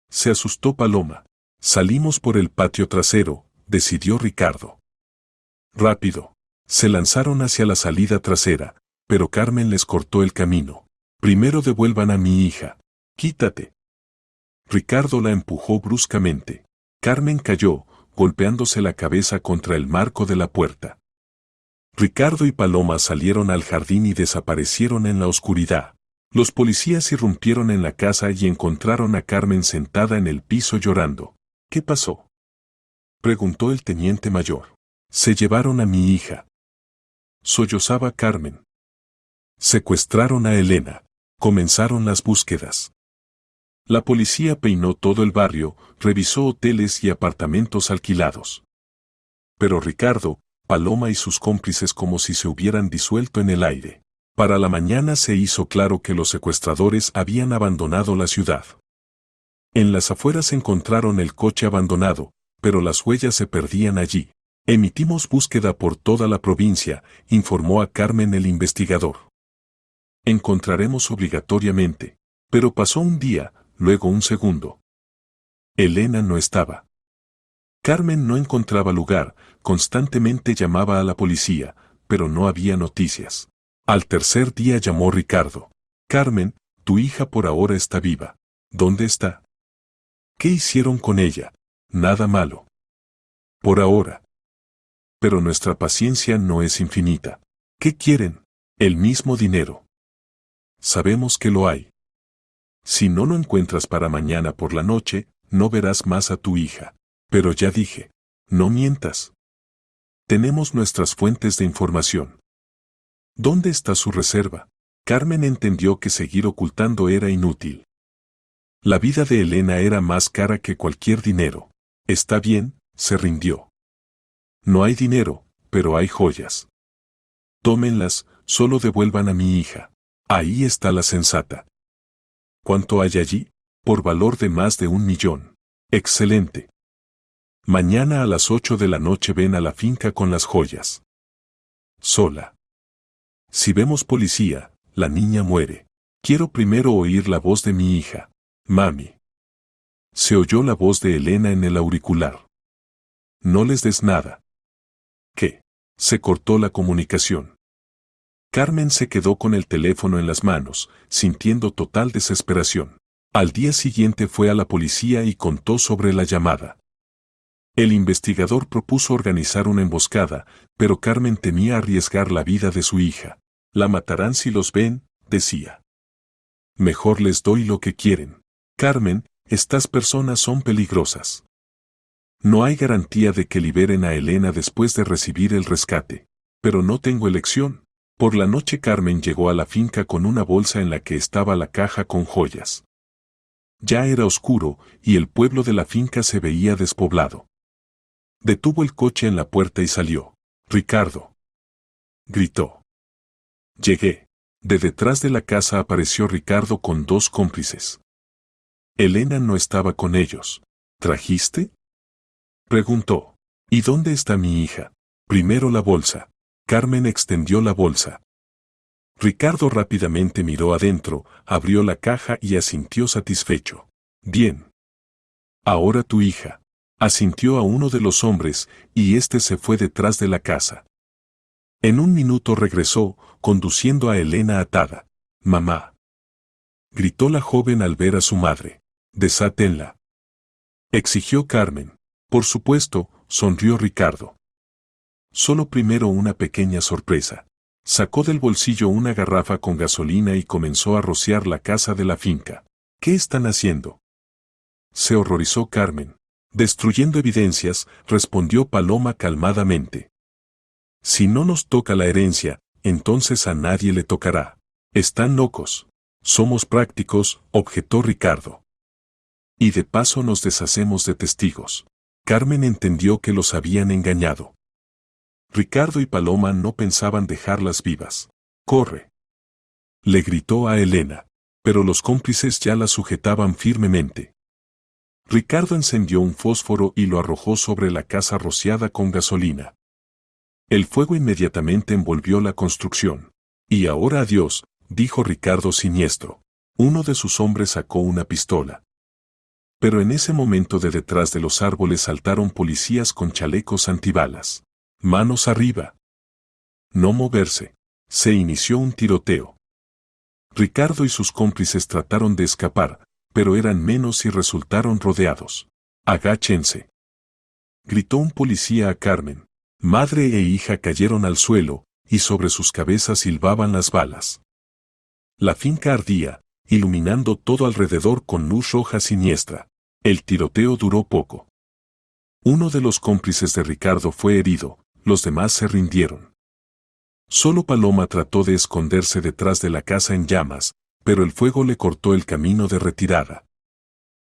Speaker 1: Se asustó Paloma. Salimos por el patio trasero, decidió Ricardo. Rápido. Se lanzaron hacia la salida trasera, pero Carmen les cortó el camino. Primero devuelvan a mi hija. Quítate. Ricardo la empujó bruscamente. Carmen cayó, golpeándose la cabeza contra el marco de la puerta. Ricardo y Paloma salieron al jardín y desaparecieron en la oscuridad. Los policías irrumpieron en la casa y encontraron a Carmen sentada en el piso llorando. ¿Qué pasó?, preguntó el teniente mayor. Se llevaron a mi hija. Sollozaba Carmen. Secuestraron a Elena. Comenzaron las búsquedas. La policía peinó todo el barrio, revisó hoteles y apartamentos alquilados. Pero Ricardo, Paloma y sus cómplices como si se hubieran disuelto en el aire. Para la mañana se hizo claro que los secuestradores habían abandonado la ciudad. En las afueras encontraron el coche abandonado, pero las huellas se perdían allí. Emitimos búsqueda por toda la provincia, informó a Carmen el investigador. Encontraremos obligatoriamente. Pero pasó un día, luego un segundo. Elena no estaba. Carmen no encontraba lugar, constantemente llamaba a la policía, pero no había noticias. Al tercer día llamó Ricardo. Carmen, tu hija por ahora está viva. ¿Dónde está? ¿Qué hicieron con ella? Nada malo. Por ahora. Pero nuestra paciencia no es infinita. ¿Qué quieren? El mismo dinero. Sabemos que lo hay. Si no lo encuentras para mañana por la noche, no verás más a tu hija. Pero ya dije, no mientas. Tenemos nuestras fuentes de información. ¿Dónde está su reserva? Carmen entendió que seguir ocultando era inútil. La vida de Elena era más cara que cualquier dinero. Está bien, se rindió. No hay dinero, pero hay joyas. Tómenlas, solo devuelvan a mi hija. Ahí está la sensata. ¿Cuánto hay allí? Por valor de más de 1 millón. Excelente. Mañana a las 8 de la noche ven a la finca con las joyas. Sola. Si vemos policía, la niña muere. Quiero primero oír la voz de mi hija. Mami. Se oyó la voz de Elena en el auricular. No les des nada. ¿Qué? Se cortó la comunicación. Carmen se quedó con el teléfono en las manos, sintiendo total desesperación. Al día siguiente fue a la policía y contó sobre la llamada. El investigador propuso organizar una emboscada, pero Carmen temía arriesgar la vida de su hija. La matarán si los ven, decía. Mejor les doy lo que quieren. Carmen, estas personas son peligrosas. No hay garantía de que liberen a Elena después de recibir el rescate. Pero no tengo elección. Por la noche Carmen llegó a la finca con una bolsa en la que estaba la caja con joyas. Ya era oscuro, y el pueblo de la finca se veía despoblado. Detuvo el coche en la puerta y salió. Ricardo. Gritó. Llegué. De detrás de la casa apareció Ricardo con 2 cómplices. Elena no estaba con ellos. ¿Trajiste? Preguntó. ¿Y dónde está mi hija? Primero la bolsa. Carmen extendió la bolsa. Ricardo rápidamente miró adentro, abrió la caja y asintió satisfecho. Bien. Ahora tu hija. Asintió a uno de los hombres, y éste se fue detrás de la casa. En un minuto regresó, conduciendo a Elena atada. Mamá. Gritó la joven al ver a su madre. Desátenla. Exigió Carmen. Por supuesto, sonrió Ricardo. Solo primero una pequeña sorpresa. Sacó del bolsillo una garrafa con gasolina y comenzó a rociar la casa de la finca. ¿Qué están haciendo? Se horrorizó Carmen. Destruyendo evidencias, respondió Paloma calmadamente. Si no nos toca la herencia, entonces a nadie le tocará. Están locos. Somos prácticos, objetó Ricardo. Y de paso nos deshacemos de testigos. Carmen entendió que los habían engañado. Ricardo y Paloma no pensaban dejarlas vivas. ¡Corre!, le gritó a Elena, pero los cómplices ya la sujetaban firmemente. Ricardo encendió un fósforo y lo arrojó sobre la casa rociada con gasolina. El fuego inmediatamente envolvió la construcción. Y ahora adiós, dijo Ricardo siniestro. Uno de sus hombres sacó una pistola. Pero en ese momento de detrás de los árboles saltaron policías con chalecos antibalas. Manos arriba. No moverse. Se inició un tiroteo. Ricardo y sus cómplices trataron de escapar, pero eran menos y resultaron rodeados. Agáchense. Gritó un policía a Carmen. Madre e hija cayeron al suelo, y sobre sus cabezas silbaban las balas. La finca ardía, iluminando todo alrededor con luz roja siniestra. El tiroteo duró poco. Uno de los cómplices de Ricardo fue herido, los demás se rindieron. Solo Paloma trató de esconderse detrás de la casa en llamas, pero el fuego le cortó el camino de retirada.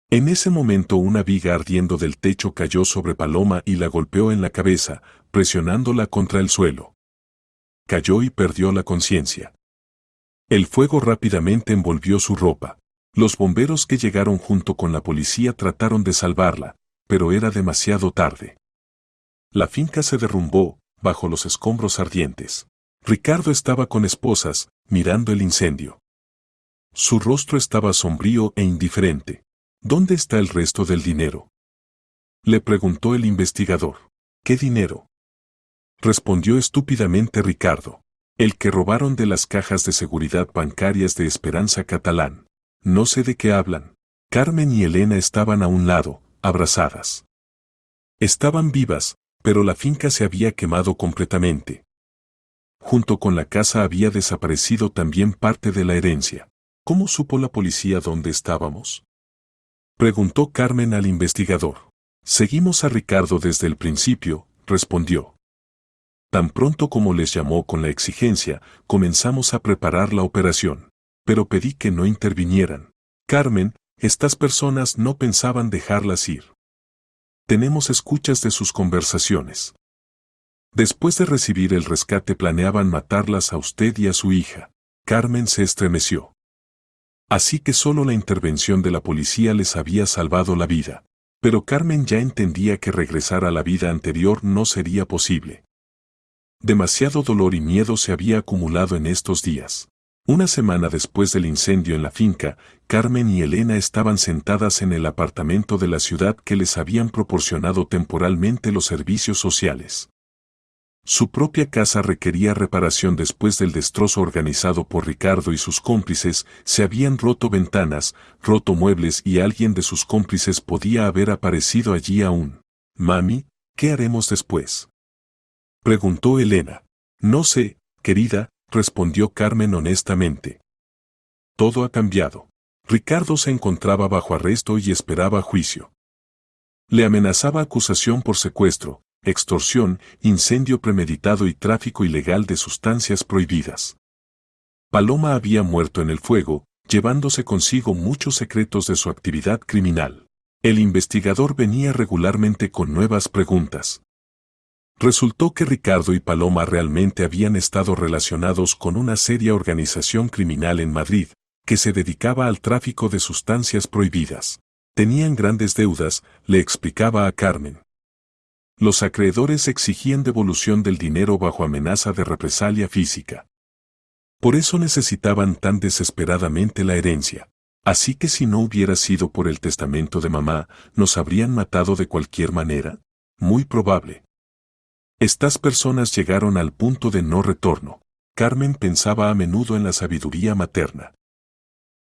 Speaker 1: En ese momento una viga ardiendo del techo cayó sobre Paloma y la golpeó en la cabeza, presionándola contra el suelo. Cayó y perdió la conciencia. El fuego rápidamente envolvió su ropa. Los bomberos que llegaron junto con la policía trataron de salvarla, pero era demasiado tarde. La finca se derrumbó, bajo los escombros ardientes. Ricardo estaba con esposas, mirando el incendio. Su rostro estaba sombrío e indiferente. ¿Dónde está el resto del dinero?, le preguntó el investigador. ¿Qué dinero?, respondió estúpidamente Ricardo. El que robaron de las cajas de seguridad bancarias de Esperanza Catalán. No sé de qué hablan. Carmen y Elena estaban a un lado, abrazadas. Estaban vivas, pero la finca se había quemado completamente. Junto con la casa había desaparecido también parte de la herencia. ¿Cómo supo la policía dónde estábamos?, preguntó Carmen al investigador. Seguimos a Ricardo desde el principio, respondió. Tan pronto como les llamó con la exigencia, comenzamos a preparar la operación. Pero pedí que no intervinieran. Carmen, estas personas no pensaban dejarlas ir. Tenemos escuchas de sus conversaciones. Después de recibir el rescate planeaban matarlas a usted y a su hija. Carmen se estremeció. Así que solo la intervención de la policía les había salvado la vida. Pero Carmen ya entendía que regresar a la vida anterior no sería posible. Demasiado dolor y miedo se había acumulado en estos días. Una semana después del incendio en la finca, Carmen y Elena estaban sentadas en el apartamento de la ciudad que les habían proporcionado temporalmente los servicios sociales. Su propia casa requería reparación después del destrozo organizado por Ricardo y sus cómplices. Se habían roto ventanas, roto muebles y alguien de sus cómplices podía haber aparecido allí aún. Mami, ¿qué haremos después?, preguntó Elena. No sé, querida, respondió Carmen honestamente. Todo ha cambiado. Ricardo se encontraba bajo arresto y esperaba juicio. Le amenazaba acusación por secuestro, extorsión, incendio premeditado y tráfico ilegal de sustancias prohibidas. Paloma había muerto en el fuego, llevándose consigo muchos secretos de su actividad criminal. El investigador venía regularmente con nuevas preguntas. Resultó que Ricardo y Paloma realmente habían estado relacionados con una seria organización criminal en Madrid, que se dedicaba al tráfico de sustancias prohibidas. Tenían grandes deudas, le explicaba a Carmen. Los acreedores exigían devolución del dinero bajo amenaza de represalia física. Por eso necesitaban tan desesperadamente la herencia. Así que si no hubiera sido por el testamento de mamá, ¿nos habrían matado de cualquier manera? Muy probable. Estas personas llegaron al punto de no retorno. Carmen pensaba a menudo en la sabiduría materna.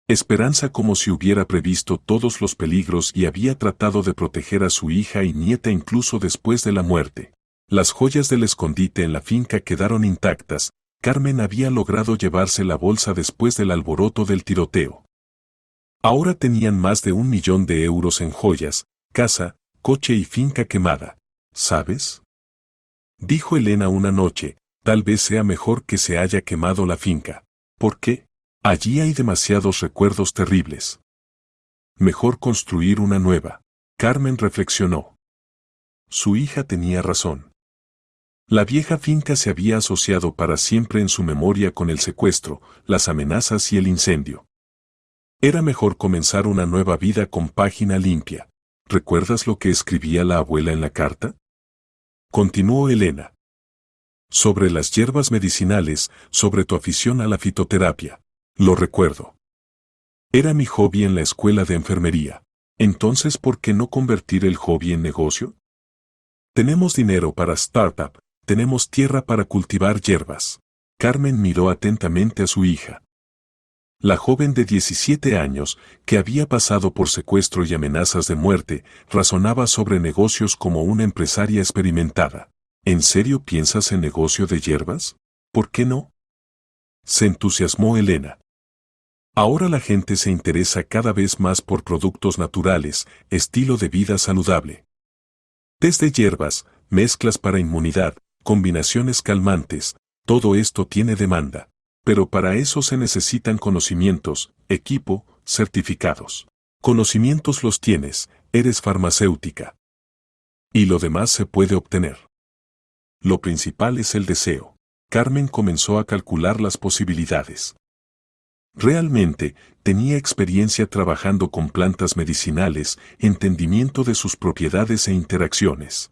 Speaker 1: Esperanza como si hubiera previsto todos los peligros y había tratado de proteger a su hija y nieta incluso después de la muerte. Las joyas del escondite en la finca quedaron intactas. Carmen había logrado llevarse la bolsa después del alboroto del tiroteo. Ahora tenían más de 1.000.000 de euros en joyas, casa, coche y finca quemada. ¿Sabes? Dijo Elena una noche, tal vez sea mejor que se haya quemado la finca. ¿Por qué? Allí hay demasiados recuerdos terribles. Mejor construir una nueva. Carmen reflexionó. Su hija tenía razón. La vieja finca se había asociado para siempre en su memoria con el secuestro, las amenazas y el incendio. Era mejor comenzar una nueva vida con página limpia. ¿Recuerdas lo que escribía la abuela en la carta? Continuó Elena. Sobre las hierbas medicinales, sobre tu afición a la fitoterapia. Lo recuerdo. Era mi hobby en la escuela de enfermería. Entonces, ¿por qué no convertir el hobby en negocio? Tenemos dinero para startup, tenemos tierra para cultivar hierbas. Carmen miró atentamente a su hija. La joven de 17 años, que había pasado por secuestro y amenazas de muerte, razonaba sobre negocios como una empresaria experimentada. ¿En serio piensas en negocio de hierbas? ¿Por qué no? Se entusiasmó Elena. Ahora la gente se interesa cada vez más por productos naturales, estilo de vida saludable. Tés de hierbas, mezclas para inmunidad, combinaciones calmantes, todo esto tiene demanda. Pero para eso se necesitan conocimientos, equipo, certificados. Conocimientos los tienes, eres farmacéutica. Y lo demás se puede obtener. Lo principal es el deseo. Carmen comenzó a calcular las posibilidades. Realmente, tenía experiencia trabajando con plantas medicinales, entendimiento de sus propiedades e interacciones.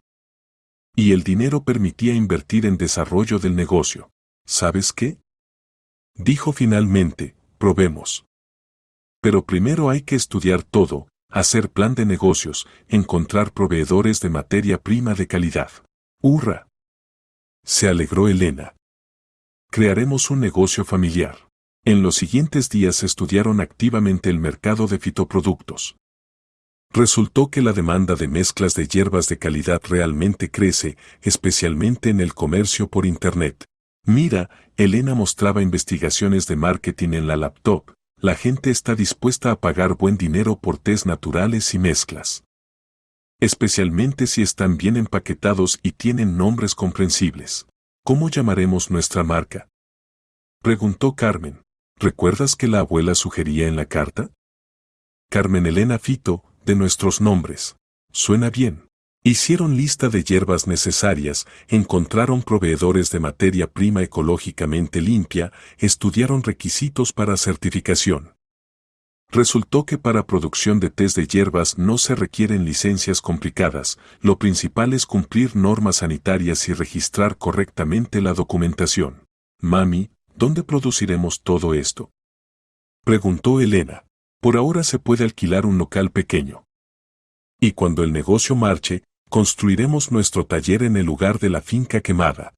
Speaker 1: Y el dinero permitía invertir en desarrollo del negocio. ¿Sabes qué? Dijo finalmente, probemos. Pero primero hay que estudiar todo, hacer plan de negocios, encontrar proveedores de materia prima de calidad. ¡Hurra! Se alegró Elena. Crearemos un negocio familiar. En los siguientes días estudiaron activamente el mercado de fitoproductos. Resultó que la demanda de mezclas de hierbas de calidad realmente crece, especialmente en el comercio por Internet. Mira, Elena mostraba investigaciones de marketing en la laptop. La gente está dispuesta a pagar buen dinero por tés naturales y mezclas. Especialmente si están bien empaquetados y tienen nombres comprensibles. ¿Cómo llamaremos nuestra marca? Preguntó Carmen. ¿Recuerdas que la abuela sugería en la carta? Carmen Elena Fito, de nuestros nombres. Suena bien. Hicieron lista de hierbas necesarias, encontraron proveedores de materia prima ecológicamente limpia, estudiaron requisitos para certificación. Resultó que para producción de tés de hierbas no se requieren licencias complicadas, lo principal es cumplir normas sanitarias y registrar correctamente la documentación. Mami, ¿dónde produciremos todo esto? Preguntó Elena. Por ahora se puede alquilar un local pequeño. Y cuando el negocio marche, construiremos nuestro taller en el lugar de la finca quemada.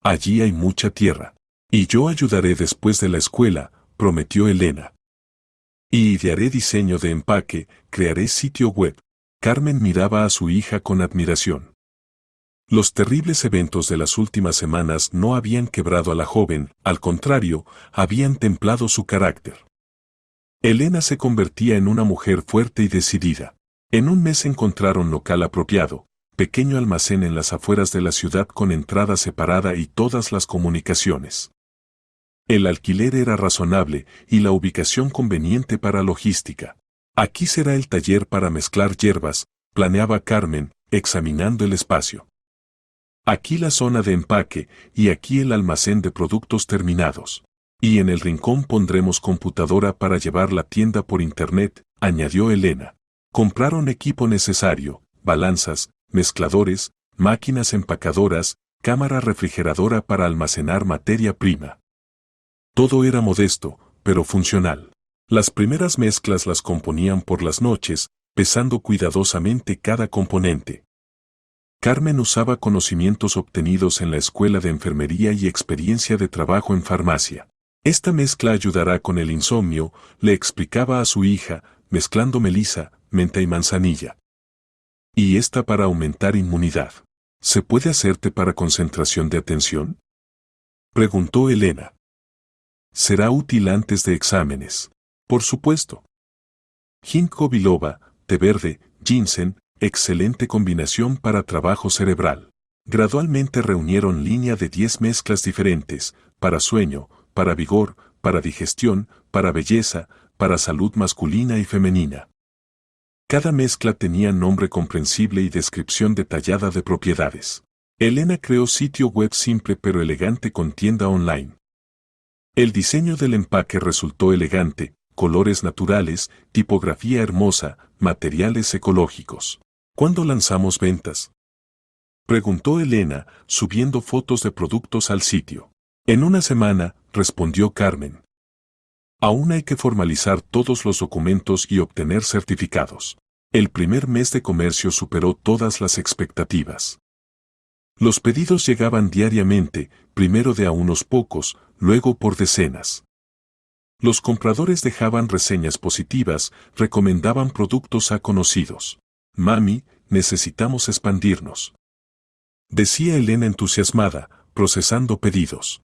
Speaker 1: Allí hay mucha tierra. Y yo ayudaré después de la escuela, prometió Elena. Y idearé diseño de empaque, crearé sitio web. Carmen miraba a su hija con admiración. Los terribles eventos de las últimas semanas no habían quebrado a la joven, al contrario, habían templado su carácter. Elena se convertía en una mujer fuerte y decidida. En un mes encontraron local apropiado, pequeño almacén en las afueras de la ciudad con entrada separada y todas las comunicaciones. El alquiler era razonable y la ubicación conveniente para logística. Aquí será el taller para mezclar hierbas, planeaba Carmen, examinando el espacio. Aquí la zona de empaque y aquí el almacén de productos terminados. Y en el rincón pondremos computadora para llevar la tienda por internet, añadió Elena. Compraron equipo necesario, balanzas, mezcladores, máquinas empacadoras, cámara refrigeradora para almacenar materia prima. Todo era modesto, pero funcional. Las primeras mezclas las componían por las noches, pesando cuidadosamente cada componente. Carmen usaba conocimientos obtenidos en la escuela de enfermería y experiencia de trabajo en farmacia. Esta mezcla ayudará con el insomnio, le explicaba a su hija, mezclando melisa, menta y manzanilla. Y esta para aumentar inmunidad. ¿Se puede hacerte para concentración de atención?, preguntó Elena. Será útil antes de exámenes. Por supuesto. Ginkgo biloba, té verde, ginseng, excelente combinación para trabajo cerebral. Gradualmente reunieron línea de 10 mezclas diferentes, para sueño, para vigor, para digestión, para belleza, para salud masculina y femenina. Cada mezcla tenía nombre comprensible y descripción detallada de propiedades. Elena creó sitio web simple pero elegante con tienda online. El diseño del empaque resultó elegante, colores naturales, tipografía hermosa, materiales ecológicos. ¿Cuándo lanzamos ventas?, preguntó Elena, subiendo fotos de productos al sitio. En una semana, respondió Carmen. Aún hay que formalizar todos los documentos y obtener certificados. El primer mes de comercio superó todas las expectativas. Los pedidos llegaban diariamente, primero de a unos pocos, luego por decenas. Los compradores dejaban reseñas positivas, recomendaban productos a conocidos. Mami, necesitamos expandirnos, decía Elena entusiasmada, procesando pedidos.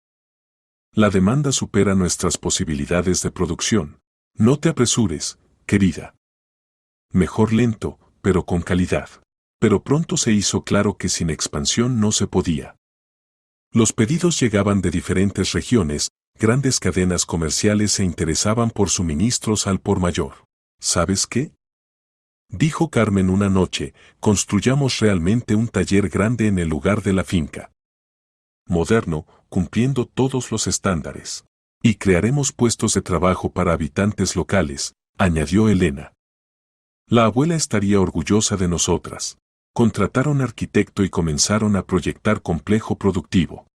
Speaker 1: La demanda supera nuestras posibilidades de producción. No te apresures, querida. Mejor lento, pero con calidad. Pero pronto se hizo claro que sin expansión no se podía. Los pedidos llegaban de diferentes regiones, grandes cadenas comerciales se interesaban por suministros al por mayor. ¿Sabes qué?, dijo Carmen una noche, construyamos realmente un taller grande en el lugar de la finca. Moderno, cumpliendo todos los estándares. Y crearemos puestos de trabajo para habitantes locales, añadió Elena. La abuela estaría orgullosa de nosotras. Contrataron arquitecto y comenzaron a proyectar complejo productivo.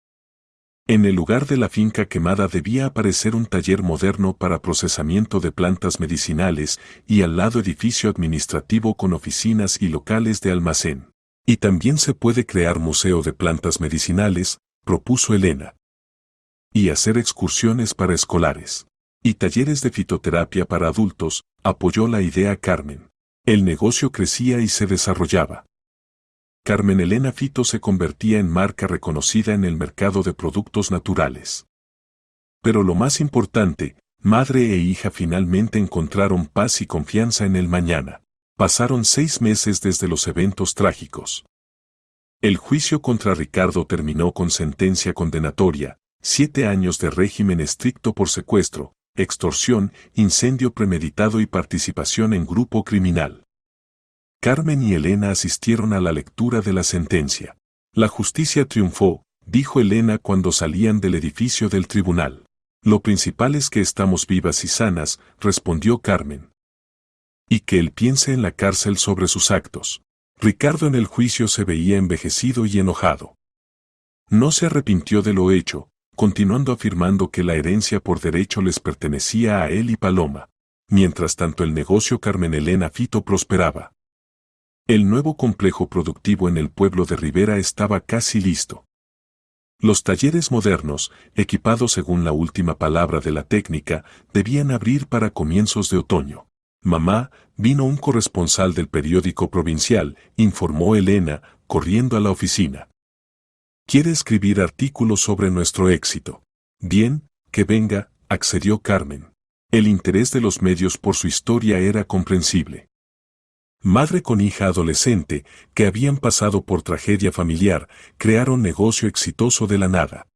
Speaker 1: En el lugar de la finca quemada debía aparecer un taller moderno para procesamiento de plantas medicinales y al lado edificio administrativo con oficinas y locales de almacén. Y también se puede crear museo de plantas medicinales, propuso Elena. Y hacer excursiones para escolares. Y talleres de fitoterapia para adultos, apoyó la idea Carmen. El negocio crecía y se desarrollaba. Carmen Elena Fito se convertía en marca reconocida en el mercado de productos naturales. Pero lo más importante, madre e hija finalmente encontraron paz y confianza en el mañana. Pasaron 6 meses desde los eventos trágicos. El juicio contra Ricardo terminó con sentencia condenatoria, 7 años de régimen estricto por secuestro, extorsión, incendio premeditado y participación en grupo criminal. Carmen y Elena asistieron a la lectura de la sentencia. La justicia triunfó, dijo Elena cuando salían del edificio del tribunal. Lo principal es que estamos vivas y sanas, respondió Carmen. Y que él piense en la cárcel sobre sus actos. Ricardo en el juicio se veía envejecido y enojado. No se arrepintió de lo hecho, continuando afirmando que la herencia por derecho les pertenecía a él y Paloma. Mientras tanto el negocio Carmen Elena Fito prosperaba. El nuevo complejo productivo en el pueblo de Rivera estaba casi listo. Los talleres modernos, equipados según la última palabra de la técnica, debían abrir para comienzos de otoño. Mamá, vino un corresponsal del periódico provincial, informó Elena, corriendo a la oficina. Quiere escribir artículos sobre nuestro éxito. Bien, que venga, accedió Carmen. El interés de los medios por su historia era comprensible. Madre con hija adolescente, que habían pasado por tragedia familiar, crearon negocio exitoso de la nada.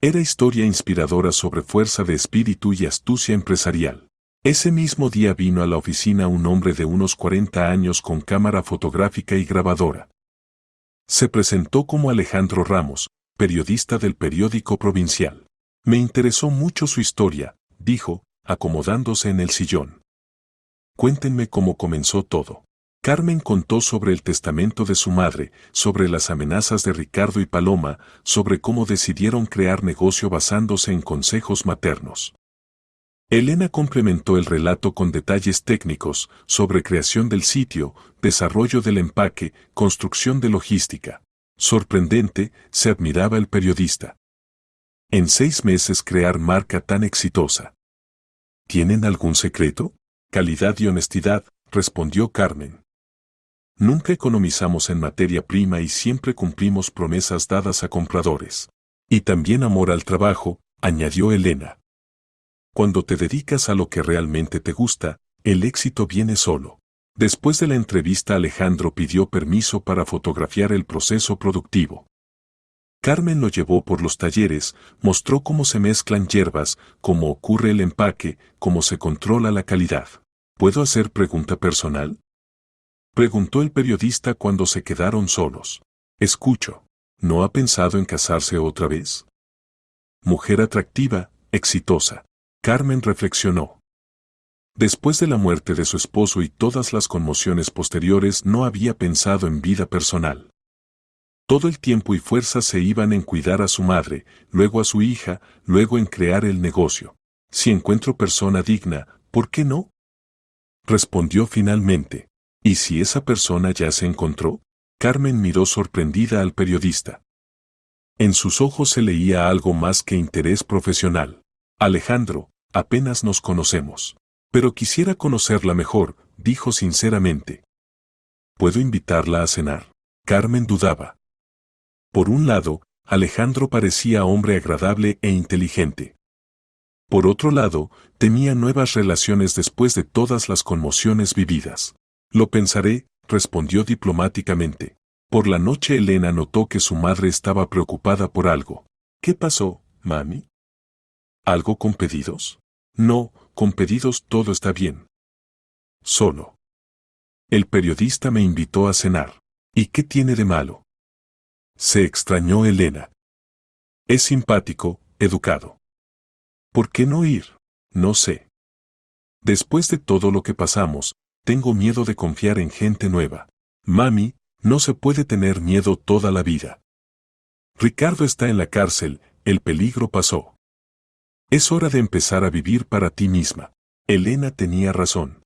Speaker 1: Era historia inspiradora sobre fuerza de espíritu y astucia empresarial. Ese mismo día vino a la oficina un hombre de unos 40 años con cámara fotográfica y grabadora. Se presentó como Alejandro Ramos, periodista del periódico provincial. Me interesó mucho su historia, dijo, acomodándose en el sillón. Cuéntenme cómo comenzó todo. Carmen contó sobre el testamento de su madre, sobre las amenazas de Ricardo y Paloma, sobre cómo decidieron crear negocio basándose en consejos maternos. Elena complementó el relato con detalles técnicos sobre creación del sitio, desarrollo del empaque, construcción de logística. Sorprendente, se admiraba el periodista. En 6 meses crear marca tan exitosa. ¿Tienen algún secreto? Calidad y honestidad, respondió Carmen. Nunca economizamos en materia prima y siempre cumplimos promesas dadas a compradores. Y también amor al trabajo, añadió Elena. Cuando te dedicas a lo que realmente te gusta, el éxito viene solo. Después de la entrevista, Alejandro pidió permiso para fotografiar el proceso productivo. Carmen lo llevó por los talleres, mostró cómo se mezclan hierbas, cómo ocurre el empaque, cómo se controla la calidad. ¿Puedo hacer pregunta personal? Preguntó el periodista cuando se quedaron solos. Escucho. ¿No ha pensado en casarse otra vez? Mujer atractiva, exitosa. Carmen reflexionó. Después de la muerte de su esposo y todas las conmociones posteriores, no había pensado en vida personal. Todo el tiempo y fuerza se iban en cuidar a su madre, luego a su hija, luego en crear el negocio. Si encuentro persona digna, ¿por qué no? Respondió finalmente. ¿Y si esa persona ya se encontró? Carmen miró sorprendida al periodista. En sus ojos se leía algo más que interés profesional. Alejandro, apenas nos conocemos. Pero quisiera conocerla mejor, dijo sinceramente. ¿Puedo invitarla a cenar? Carmen dudaba. Por un lado, Alejandro parecía hombre agradable e inteligente. Por otro lado, temía nuevas relaciones después de todas las conmociones vividas. Lo pensaré, respondió diplomáticamente. Por la noche Elena notó que su madre estaba preocupada por algo. ¿Qué pasó, mami? ¿Algo con pedidos? No, con pedidos todo está bien. Solo. El periodista me invitó a cenar. ¿Y qué tiene de malo? Se extrañó Elena. Es simpático, educado. ¿Por qué no ir? No sé. Después de todo lo que pasamos, tengo miedo de confiar en gente nueva. Mami, no se puede tener miedo toda la vida. Ricardo está en la cárcel, el peligro pasó. Es hora de empezar a vivir para ti misma. Elena tenía razón.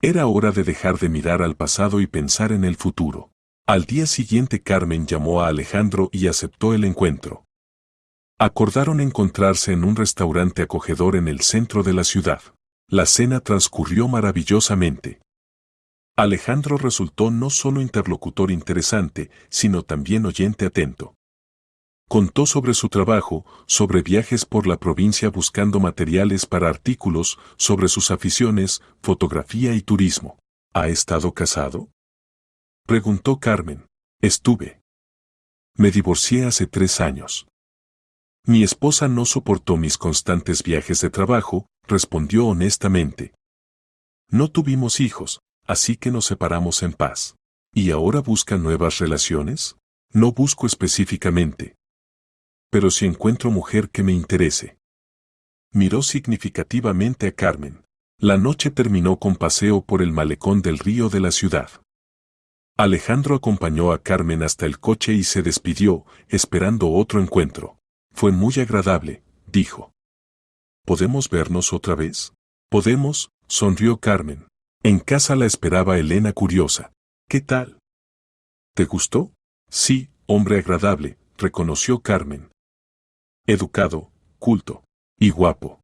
Speaker 1: Era hora de dejar de mirar al pasado y pensar en el futuro. Al día siguiente Carmen llamó a Alejandro y aceptó el encuentro. Acordaron encontrarse en un restaurante acogedor en el centro de la ciudad. La cena transcurrió maravillosamente. Alejandro resultó no solo interlocutor interesante, sino también oyente atento. Contó sobre su trabajo, sobre viajes por la provincia buscando materiales para artículos, sobre sus aficiones, fotografía y turismo. ¿Ha estado casado? Preguntó Carmen. Estuve. Me divorcié hace 3 años. Mi esposa no soportó mis constantes viajes de trabajo, respondió honestamente. No tuvimos hijos, así que nos separamos en paz. ¿Y ahora busca nuevas relaciones? No busco específicamente. Pero si encuentro mujer que me interese. Miró significativamente a Carmen. La noche terminó con paseo por el malecón del río de la ciudad. Alejandro acompañó a Carmen hasta el coche y se despidió, esperando otro encuentro. Fue muy agradable, dijo. ¿Podemos vernos otra vez? Podemos, sonrió Carmen. En casa la esperaba Elena curiosa. ¿Qué tal? ¿Te gustó? Sí, hombre agradable, reconoció Carmen. Educado, culto y guapo,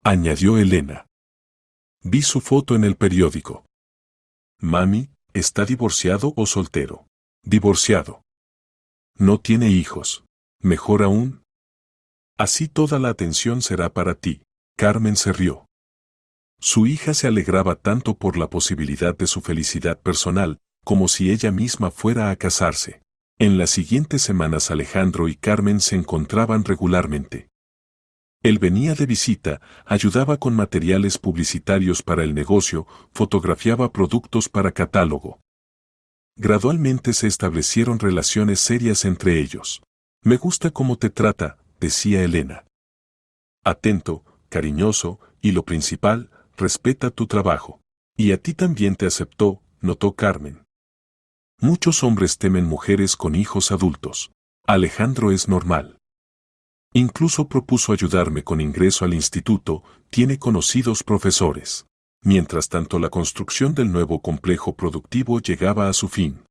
Speaker 1: añadió Elena. Vi su foto en el periódico. Mami, ¿está divorciado o soltero? Divorciado. No tiene hijos. Mejor aún. Así toda la atención será para ti. Carmen se rió. Su hija se alegraba tanto por la posibilidad de su felicidad personal, como si ella misma fuera a casarse. En las siguientes semanas Alejandro y Carmen se encontraban regularmente. Él venía de visita, ayudaba con materiales publicitarios para el negocio, fotografiaba productos para catálogo. Gradualmente se establecieron relaciones serias entre ellos. Me gusta cómo te trata, decía Elena. Atento, cariñoso, y lo principal, respeta tu trabajo. Y a ti también te aceptó, notó Carmen. Muchos hombres temen mujeres con hijos adultos. Alejandro es normal. Incluso propuso ayudarme con ingreso al instituto, tiene conocidos profesores. Mientras tanto, la construcción del nuevo complejo productivo llegaba a su fin.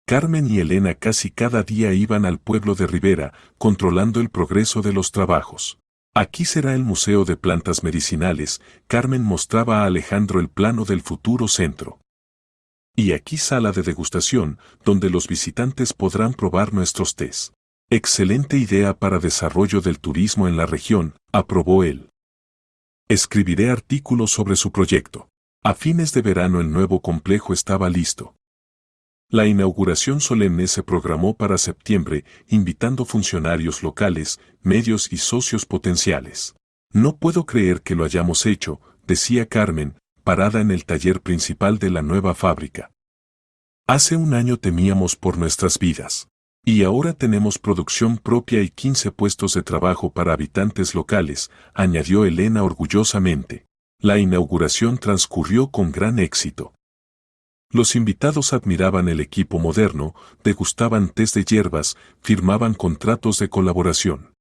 Speaker 1: Carmen y Elena casi cada día iban al pueblo de Rivera, controlando el progreso de los trabajos. Aquí será el Museo de Plantas Medicinales. Carmen mostraba a Alejandro el plano del futuro centro. Y aquí sala de degustación, donde los visitantes podrán probar nuestros tés. Excelente idea para desarrollo del turismo en la región, aprobó él. Escribiré artículos sobre su proyecto. A fines de verano el nuevo complejo estaba listo. La inauguración solemne se programó para septiembre, invitando funcionarios locales, medios y socios potenciales. No puedo creer que lo hayamos hecho, decía Carmen, parada en el taller principal de la nueva fábrica. Hace un año temíamos por nuestras vidas. Y ahora tenemos producción propia y 15 puestos de trabajo para habitantes locales, añadió Elena orgullosamente. La inauguración transcurrió con gran éxito. Los invitados admiraban el equipo moderno, degustaban tés de hierbas, firmaban contratos de colaboración.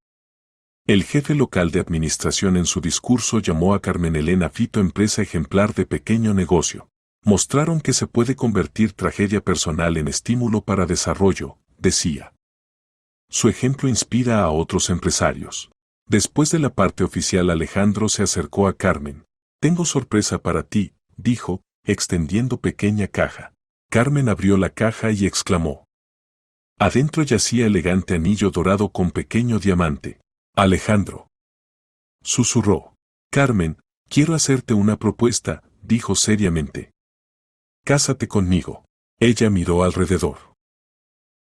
Speaker 1: El jefe local de administración en su discurso llamó a Carmen Elena Fito empresa ejemplar de pequeño negocio. Mostraron que se puede convertir tragedia personal en estímulo para desarrollo, decía. Su ejemplo inspira a otros empresarios. Después de la parte oficial, Alejandro se acercó a Carmen. Tengo sorpresa para ti, dijo, extendiendo pequeña caja. Carmen abrió la caja y exclamó. Adentro yacía elegante anillo dorado con pequeño diamante. Alejandro. Susurró. Carmen, quiero hacerte una propuesta, dijo seriamente. Cásate conmigo. Ella miró alrededor.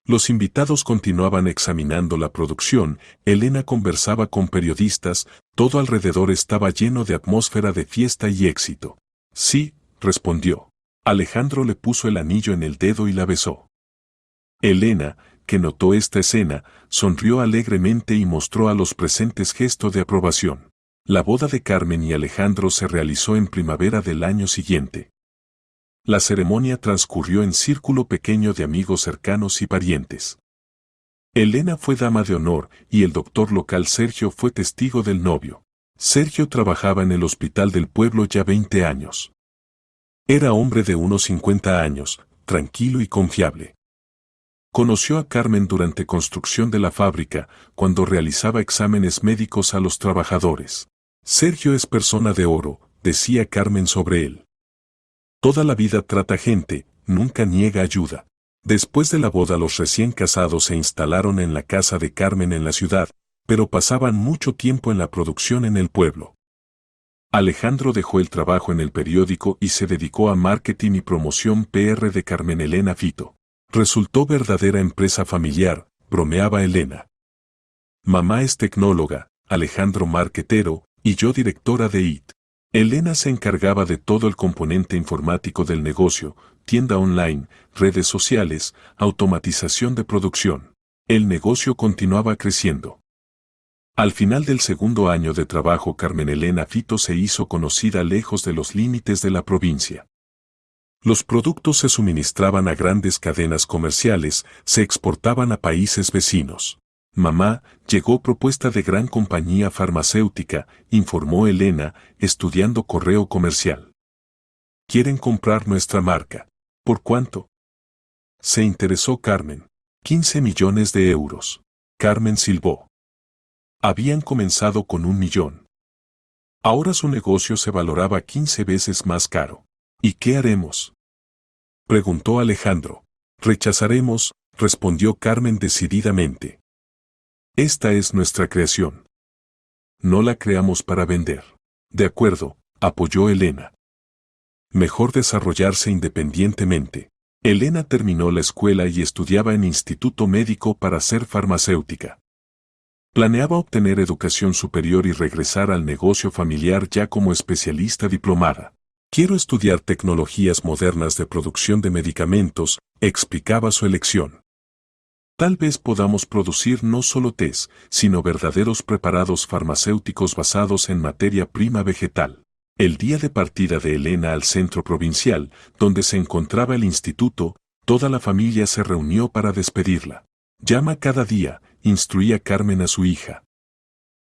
Speaker 1: Los invitados continuaban examinando la producción, Elena conversaba con periodistas, todo alrededor estaba lleno de atmósfera de fiesta y éxito. Sí, respondió. Alejandro le puso el anillo en el dedo y la besó. Elena, que notó esta escena, sonrió alegremente y mostró a los presentes gesto de aprobación. La boda de Carmen y Alejandro se realizó en primavera del año siguiente. La ceremonia transcurrió en círculo pequeño de amigos cercanos y parientes. Elena fue dama de honor y el doctor local Sergio fue testigo del novio. Sergio trabajaba en el hospital del pueblo ya 20 años. Era hombre de unos 50 años, tranquilo y confiable. Conoció a Carmen durante construcción de la fábrica, cuando realizaba exámenes médicos a los trabajadores. Sergio es persona de oro, decía Carmen sobre él. Toda la vida trata gente, nunca niega ayuda. Después de la boda los recién casados se instalaron en la casa de Carmen en la ciudad, pero pasaban mucho tiempo en la producción en el pueblo. Alejandro dejó el trabajo en el periódico y se dedicó a marketing y promoción PR de Carmen Elena Fito. Resultó verdadera empresa familiar, bromeaba Elena. Mamá es tecnóloga, Alejandro marketero, y yo directora de IT. Elena se encargaba de todo el componente informático del negocio, tienda online, redes sociales, automatización de producción. El negocio continuaba creciendo. Al final del segundo año de trabajo, Carmen Elena Fito se hizo conocida lejos de los límites de la provincia. Los productos se suministraban a grandes cadenas comerciales, se exportaban a países vecinos. Mamá, llegó propuesta de gran compañía farmacéutica, informó Elena, estudiando correo comercial. Quieren comprar nuestra marca. ¿Por cuánto? Se interesó Carmen. 15 millones de euros. Carmen silbó. Habían comenzado con 1 millón. Ahora su negocio se valoraba 15 veces más caro. ¿Y qué haremos? Preguntó Alejandro. Rechazaremos, respondió Carmen decididamente. Esta es nuestra creación. No la creamos para vender. De acuerdo, apoyó Elena. Mejor desarrollarse independientemente. Elena terminó la escuela y estudiaba en instituto médico para ser farmacéutica. Planeaba obtener educación superior y regresar al negocio familiar ya como especialista diplomada. Quiero estudiar tecnologías modernas de producción de medicamentos, explicaba su elección. Tal vez podamos producir no solo tés, sino verdaderos preparados farmacéuticos basados en materia prima vegetal. El día de partida de Elena al centro provincial, donde se encontraba el instituto, toda la familia se reunió para despedirla. Llama cada día, instruía Carmen a su hija.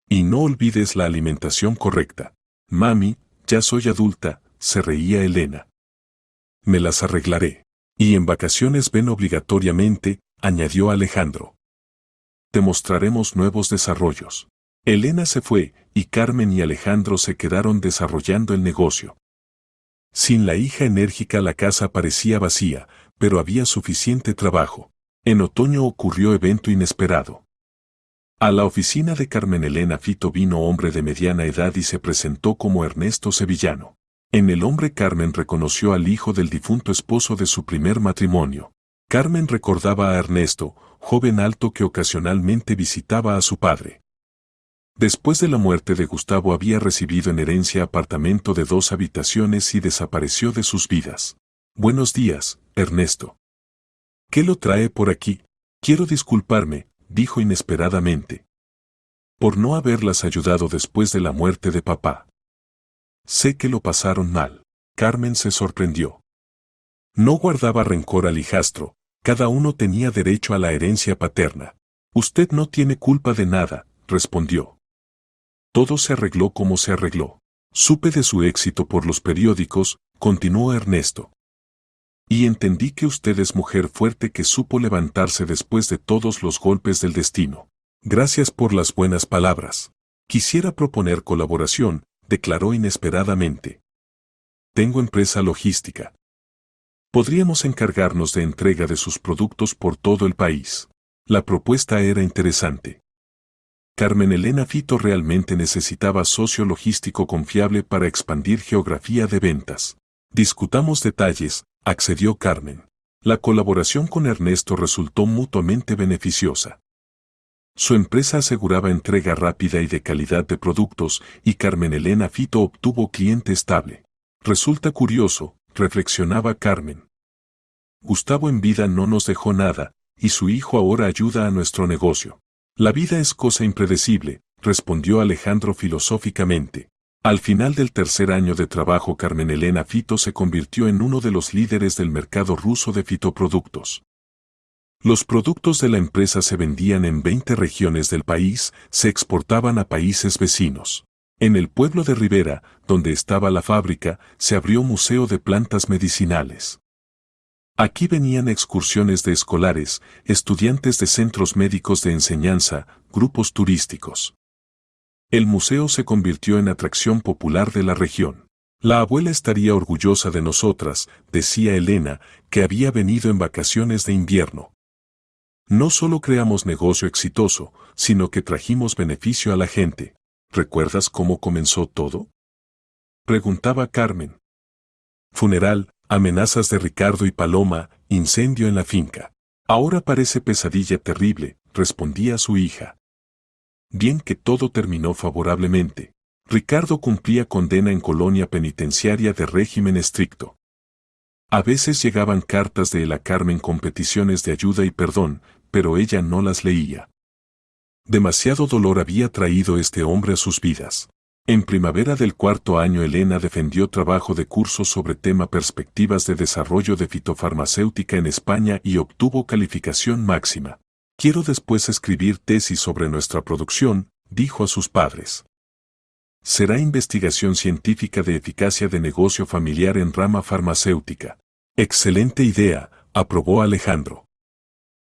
Speaker 1: Y no olvides la alimentación correcta. Mami, ya soy adulta, se reía Elena. Me las arreglaré. Y en vacaciones ven obligatoriamente, añadió Alejandro. Te mostraremos nuevos desarrollos. Elena se fue, y Carmen y Alejandro se quedaron desarrollando el negocio. Sin la hija enérgica la casa parecía vacía, pero había suficiente trabajo. En otoño ocurrió evento inesperado. A la oficina de Carmen Elena Fito vino hombre de mediana edad y se presentó como Ernesto Sevillano. En el hombre Carmen reconoció al hijo del difunto esposo de su primer matrimonio. Carmen recordaba a Ernesto, joven alto que ocasionalmente visitaba a su padre. Después de la muerte de Gustavo había recibido en herencia apartamento de 2 habitaciones y desapareció de sus vidas. Buenos días, Ernesto. ¿Qué lo trae por aquí? Quiero disculparme, dijo inesperadamente, por no haberlas ayudado después de la muerte de papá. Sé que lo pasaron mal. Carmen se sorprendió. No guardaba rencor al hijastro, cada uno tenía derecho a la herencia paterna. Usted no tiene culpa de nada, respondió. Todo se arregló como se arregló. Supe de su éxito por los periódicos, continuó Ernesto. Y entendí que usted es mujer fuerte que supo levantarse después de todos los golpes del destino. Gracias por las buenas palabras. Quisiera proponer colaboración, declaró inesperadamente. Tengo empresa logística. Podríamos encargarnos de entrega de sus productos por todo el país. La propuesta era interesante. Carmen Elena Fito realmente necesitaba socio logístico confiable para expandir geografía de ventas. Discutamos detalles, accedió Carmen. La colaboración con Ernesto resultó mutuamente beneficiosa. Su empresa aseguraba entrega rápida y de calidad de productos, y Carmen Elena Fito obtuvo cliente estable. Resulta curioso, reflexionaba Carmen. Gustavo en vida no nos dejó nada, y su hijo ahora ayuda a nuestro negocio. La vida es cosa impredecible, respondió Alejandro filosóficamente. Al final del tercer año de trabajo Carmen Elena Fito se convirtió en uno de los líderes del mercado ruso de fitoproductos. Los productos de la empresa se vendían en 20 regiones del país, se exportaban a países vecinos. En el pueblo de Rivera, donde estaba la fábrica, se abrió museo de plantas medicinales. Aquí venían excursiones de escolares, estudiantes de centros médicos de enseñanza, grupos turísticos. El museo se convirtió en atracción popular de la región. La abuela estaría orgullosa de nosotras, decía Elena, que había venido en vacaciones de invierno. No solo creamos negocio exitoso, sino que trajimos beneficio a la gente. ¿Recuerdas cómo comenzó todo? Preguntaba Carmen. Funeral, amenazas de Ricardo y Paloma, incendio en la finca. Ahora parece pesadilla terrible, respondía su hija. Bien que todo terminó favorablemente. Ricardo cumplía condena en colonia penitenciaria de régimen estricto. A veces llegaban cartas de él a Carmen con peticiones de ayuda y perdón, pero ella no las leía. Demasiado dolor había traído este hombre a sus vidas. En primavera del cuarto año Elena defendió trabajo de curso sobre tema perspectivas de desarrollo de fitofarmacéutica en España y obtuvo calificación máxima. Quiero después escribir tesis sobre nuestra producción, dijo a sus padres. Será investigación científica de eficacia de negocio familiar en rama farmacéutica. Excelente idea, aprobó Alejandro.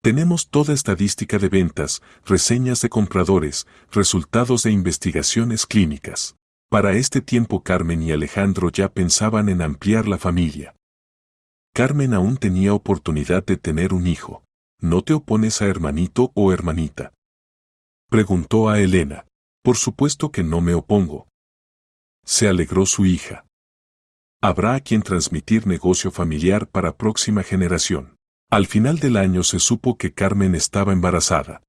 Speaker 1: Tenemos toda estadística de ventas, reseñas de compradores, resultados de investigaciones clínicas. Para este tiempo Carmen y Alejandro ya pensaban en ampliar la familia. Carmen aún tenía oportunidad de tener un hijo. ¿No te opones a hermanito o hermanita?, preguntó a Elena. Por supuesto que no me opongo. Se alegró su hija. Habrá a quien transmitir negocio familiar para próxima generación. Al final del año se supo que Carmen estaba embarazada.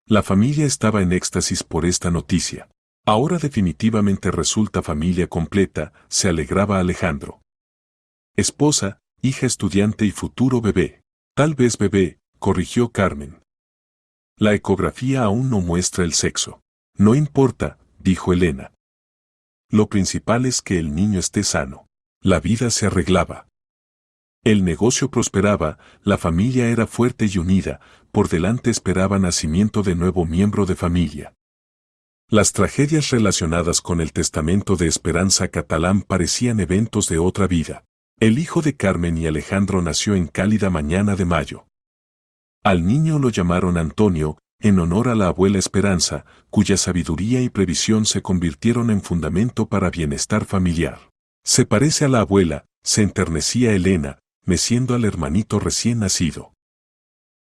Speaker 1: La familia estaba en éxtasis por esta noticia. Ahora definitivamente resulta familia completa, se alegraba Alejandro. Esposa, hija estudiante y futuro bebé. Tal vez bebé, corrigió Carmen. La ecografía aún no muestra el sexo. No importa, dijo Elena. Lo principal es que el niño esté sano. La vida se arreglaba. El negocio prosperaba, la familia era fuerte y unida, por delante esperaba nacimiento de nuevo miembro de familia. Las tragedias relacionadas con el testamento de Esperanza Catalán parecían eventos de otra vida. El hijo de Carmen y Alejandro nació en cálida mañana de mayo. Al niño lo llamaron Antonio, en honor a la abuela Esperanza, cuya sabiduría y previsión se convirtieron en fundamento para bienestar familiar. Se parece a la abuela, se enternecía Elena, meciendo al hermanito recién nacido.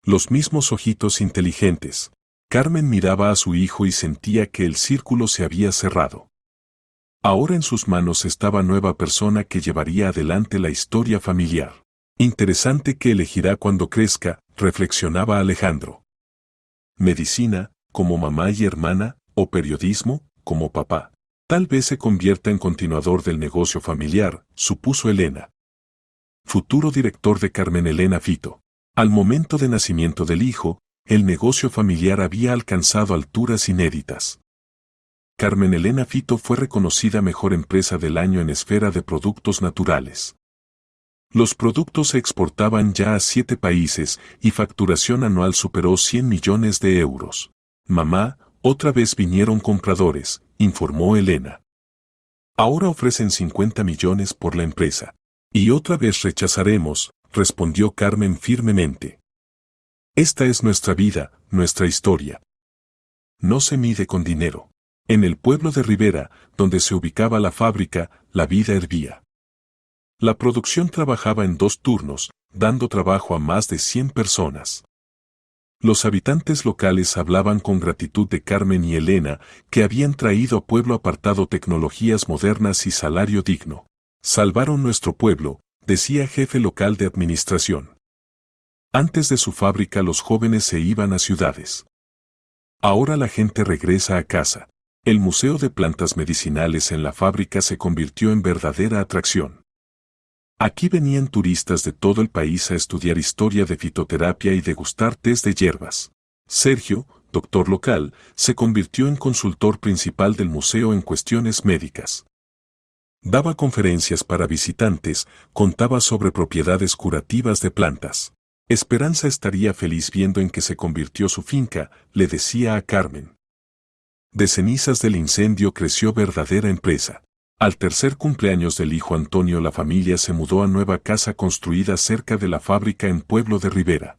Speaker 1: Los mismos ojitos inteligentes. Carmen miraba a su hijo y sentía que el círculo se había cerrado. Ahora en sus manos estaba nueva persona que llevaría adelante la historia familiar. Interesante que elegirá cuando crezca, reflexionaba Alejandro. Medicina, como mamá y hermana, o periodismo, como papá. Tal vez se convierta en continuador del negocio familiar, supuso Elena. Futuro director de Carmen Elena Fito. Al momento de nacimiento del hijo, el negocio familiar había alcanzado alturas inéditas. Carmen Elena Fito fue reconocida mejor empresa del año en esfera de productos naturales. Los productos se exportaban ya a 7 países y facturación anual superó 100 millones de euros. Mamá, otra vez vinieron compradores, informó Elena. Ahora ofrecen 50 millones por la empresa. Y otra vez rechazaremos, respondió Carmen firmemente. Esta es nuestra vida, nuestra historia. No se mide con dinero. En el pueblo de Rivera, donde se ubicaba la fábrica, la vida hervía. La producción trabajaba en 2 turnos, dando trabajo a más de 100 personas. Los habitantes locales hablaban con gratitud de Carmen y Elena, que habían traído a pueblo apartado tecnologías modernas y salario digno. Salvaron nuestro pueblo, decía jefe local de administración. Antes de su fábrica los jóvenes se iban a ciudades. Ahora la gente regresa a casa. El Museo de Plantas Medicinales en la fábrica se convirtió en verdadera atracción. Aquí venían turistas de todo el país a estudiar historia de fitoterapia y degustar tés de hierbas. Sergio, doctor local, se convirtió en consultor principal del museo en cuestiones médicas. Daba conferencias para visitantes, contaba sobre propiedades curativas de plantas. Esperanza estaría feliz viendo en que se convirtió su finca, le decía a Carmen. De cenizas del incendio creció verdadera empresa. Al tercer cumpleaños del hijo Antonio la familia se mudó a nueva casa construida cerca de la fábrica en Pueblo de Rivera.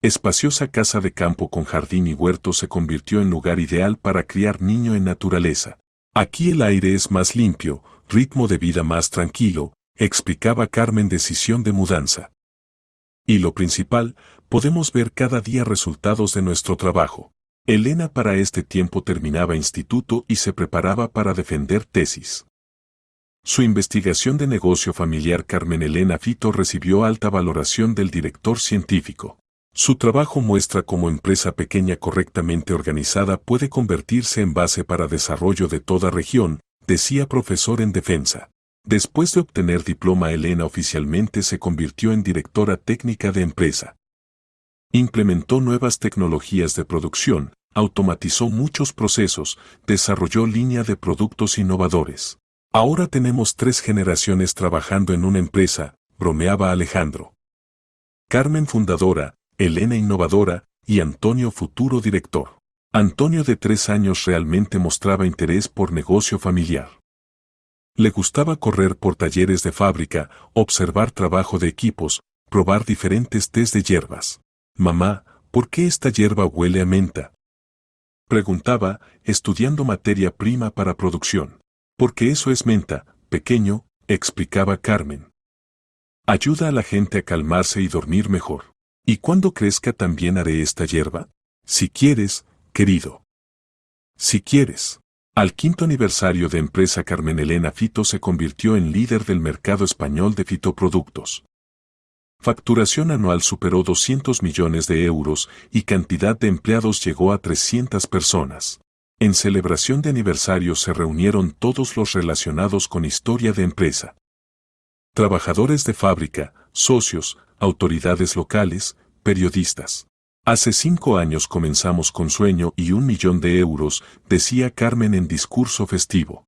Speaker 1: Espaciosa casa de campo con jardín y huerto se convirtió en lugar ideal para criar niño en naturaleza. Aquí el aire es más limpio, ritmo de vida más tranquilo, explicaba Carmen decisión de mudanza. Y lo principal, podemos ver cada día resultados de nuestro trabajo. Elena para este tiempo terminaba instituto y se preparaba para defender tesis. Su investigación de negocio familiar Carmen Elena Fito recibió alta valoración del director científico. Su trabajo muestra cómo empresa pequeña correctamente organizada puede convertirse en base para desarrollo de toda región, decía profesor en defensa. Después de obtener diploma Elena oficialmente se convirtió en directora técnica de empresa. Implementó nuevas tecnologías de producción, automatizó muchos procesos, desarrolló línea de productos innovadores. Ahora tenemos 3 generaciones trabajando en una empresa, bromeaba Alejandro. Carmen fundadora, Elena innovadora, y Antonio futuro director. Antonio de 3 años realmente mostraba interés por negocio familiar. Le gustaba correr por talleres de fábrica, observar trabajo de equipos, probar diferentes tés de hierbas. Mamá, ¿por qué esta hierba huele a menta? Preguntaba, estudiando materia prima para producción. Porque eso es menta, pequeño, explicaba Carmen. Ayuda a la gente a calmarse y dormir mejor. ¿Y cuando crezca también haré esta hierba? Si quieres, querido. Si quieres. Al 5º aniversario de empresa Carmen Elena Fito se convirtió en líder del mercado español de fitoproductos. Facturación anual superó 200 millones de euros y cantidad de empleados llegó a 300 personas. En celebración de aniversario se reunieron todos los relacionados con historia de empresa. Trabajadores de fábrica, socios, autoridades locales, periodistas. Hace 5 años comenzamos con sueño y 1 millón de euros, decía Carmen en discurso festivo.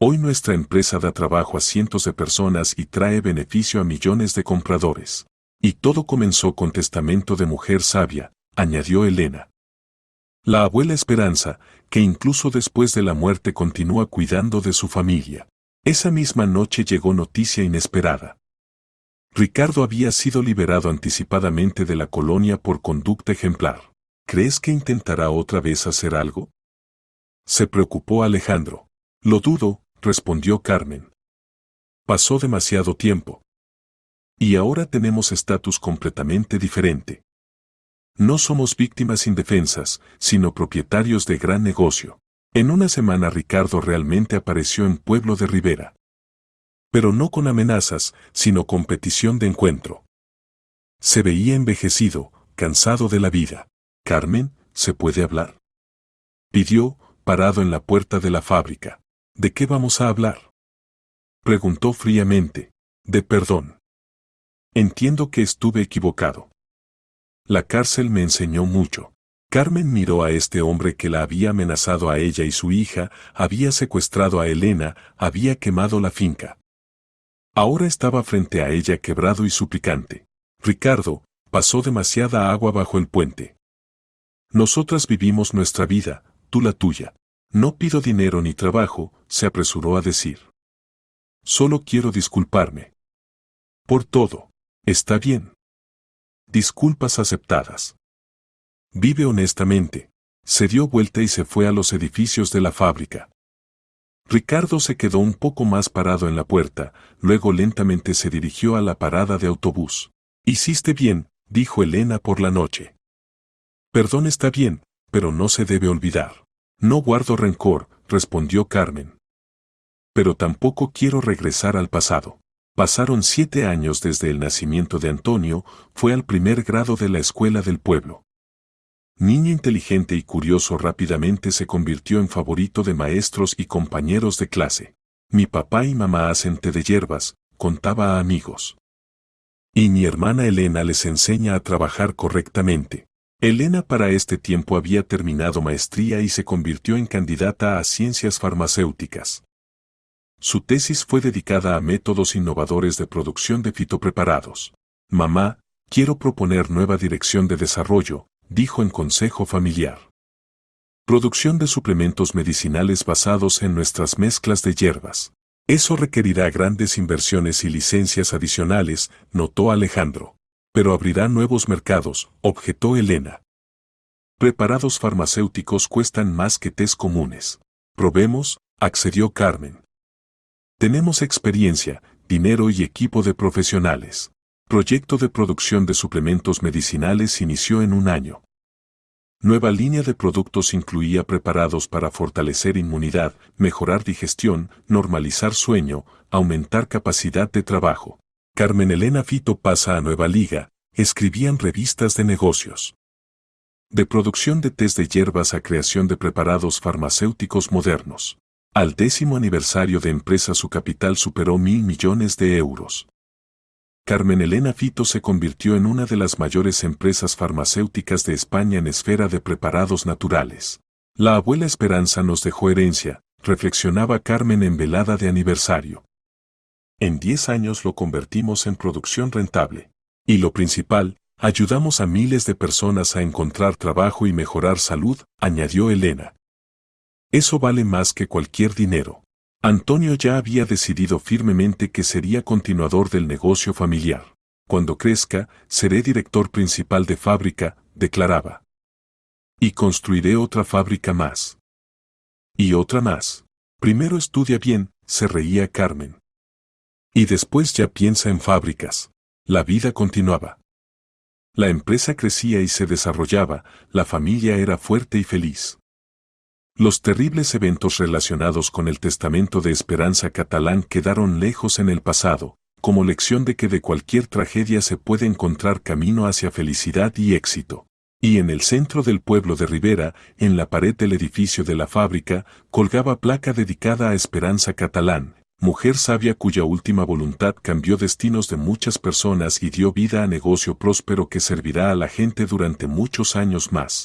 Speaker 1: Hoy nuestra empresa da trabajo a cientos de personas y trae beneficio a millones de compradores. Y todo comenzó con testamento de mujer sabia, añadió Elena. La abuela Esperanza, que incluso después de la muerte continúa cuidando de su familia. Esa misma noche llegó noticia inesperada. Ricardo había sido liberado anticipadamente de la colonia por conducta ejemplar. ¿Crees que intentará otra vez hacer algo? Se preocupó Alejandro. Lo dudo, respondió Carmen. Pasó demasiado tiempo. Y ahora tenemos estatus completamente diferente. No somos víctimas indefensas, sino propietarios de gran negocio. En una semana Ricardo realmente apareció en Pueblo de Rivera. Pero no con amenazas, sino con petición de encuentro. Se veía envejecido, cansado de la vida. Carmen, ¿se puede hablar? Pidió, parado en la puerta de la fábrica. ¿De qué vamos a hablar? Preguntó fríamente. De perdón. Entiendo que estuve equivocado. La cárcel me enseñó mucho. Carmen miró a este hombre que la había amenazado a ella y su hija, había secuestrado a Elena, había quemado la finca. Ahora estaba frente a ella quebrado y suplicante. Ricardo, pasó demasiada agua bajo el puente. Nosotras vivimos nuestra vida, tú la tuya. No pido dinero ni trabajo, se apresuró a decir. Solo quiero disculparme. Por todo. Está bien. Disculpas aceptadas. Vive honestamente. Se dio vuelta y se fue a los edificios de la fábrica. Ricardo se quedó un poco más parado en la puerta, luego lentamente se dirigió a la parada de autobús. Hiciste bien, dijo Elena por la noche. Perdón está bien, pero no se debe olvidar. No guardo rencor, respondió Carmen. Pero tampoco quiero regresar al pasado. Pasaron 7 años desde el nacimiento de Antonio, fue al primer grado de la escuela del pueblo. Niño inteligente y curioso rápidamente se convirtió en favorito de maestros y compañeros de clase. Mi papá y mamá hacen té de hierbas, contaba a amigos. Y mi hermana Elena les enseña a trabajar correctamente. Elena para este tiempo había terminado maestría y se convirtió en candidata a ciencias farmacéuticas. Su tesis fue dedicada a métodos innovadores de producción de fitopreparados. Mamá, quiero proponer nueva dirección de desarrollo, dijo en consejo familiar. Producción de suplementos medicinales basados en nuestras mezclas de hierbas. Eso requerirá grandes inversiones y licencias adicionales, notó Alejandro. Pero abrirá nuevos mercados, objetó Elena. Preparados farmacéuticos cuestan más que tés comunes. Probemos, accedió Carmen. Tenemos experiencia, dinero y equipo de profesionales. Proyecto de producción de suplementos medicinales inició en 1 año. Nueva línea de productos incluía preparados para fortalecer inmunidad, mejorar digestión, normalizar sueño, aumentar capacidad de trabajo. Carmen Elena Fito pasa a nueva liga, escribían revistas de negocios. De producción de tés de hierbas a creación de preparados farmacéuticos modernos. Al 10º aniversario de empresa su capital superó 1.000 millones de euros. Carmen Elena Fito se convirtió en una de las mayores empresas farmacéuticas de España en esfera de preparados naturales. La abuela Esperanza nos dejó herencia, reflexionaba Carmen en velada de aniversario. En 10 años lo convertimos en producción rentable. Y lo principal, ayudamos a miles de personas a encontrar trabajo y mejorar salud, añadió Elena. Eso vale más que cualquier dinero. Antonio ya había decidido firmemente que sería continuador del negocio familiar. Cuando crezca, seré director principal de fábrica, declaraba. Y construiré otra fábrica más. Y otra más. Primero estudia bien, se reía Carmen. Y después ya piensa en fábricas. La vida continuaba. La empresa crecía y se desarrollaba, la familia era fuerte y feliz. Los terribles eventos relacionados con el testamento de Esperanza Catalán quedaron lejos en el pasado, como lección de que de cualquier tragedia se puede encontrar camino hacia felicidad y éxito. Y en el centro del pueblo de Rivera, en la pared del edificio de la fábrica, colgaba placa dedicada a Esperanza Catalán, mujer sabia cuya última voluntad cambió destinos de muchas personas y dio vida a negocio próspero que servirá a la gente durante muchos años más.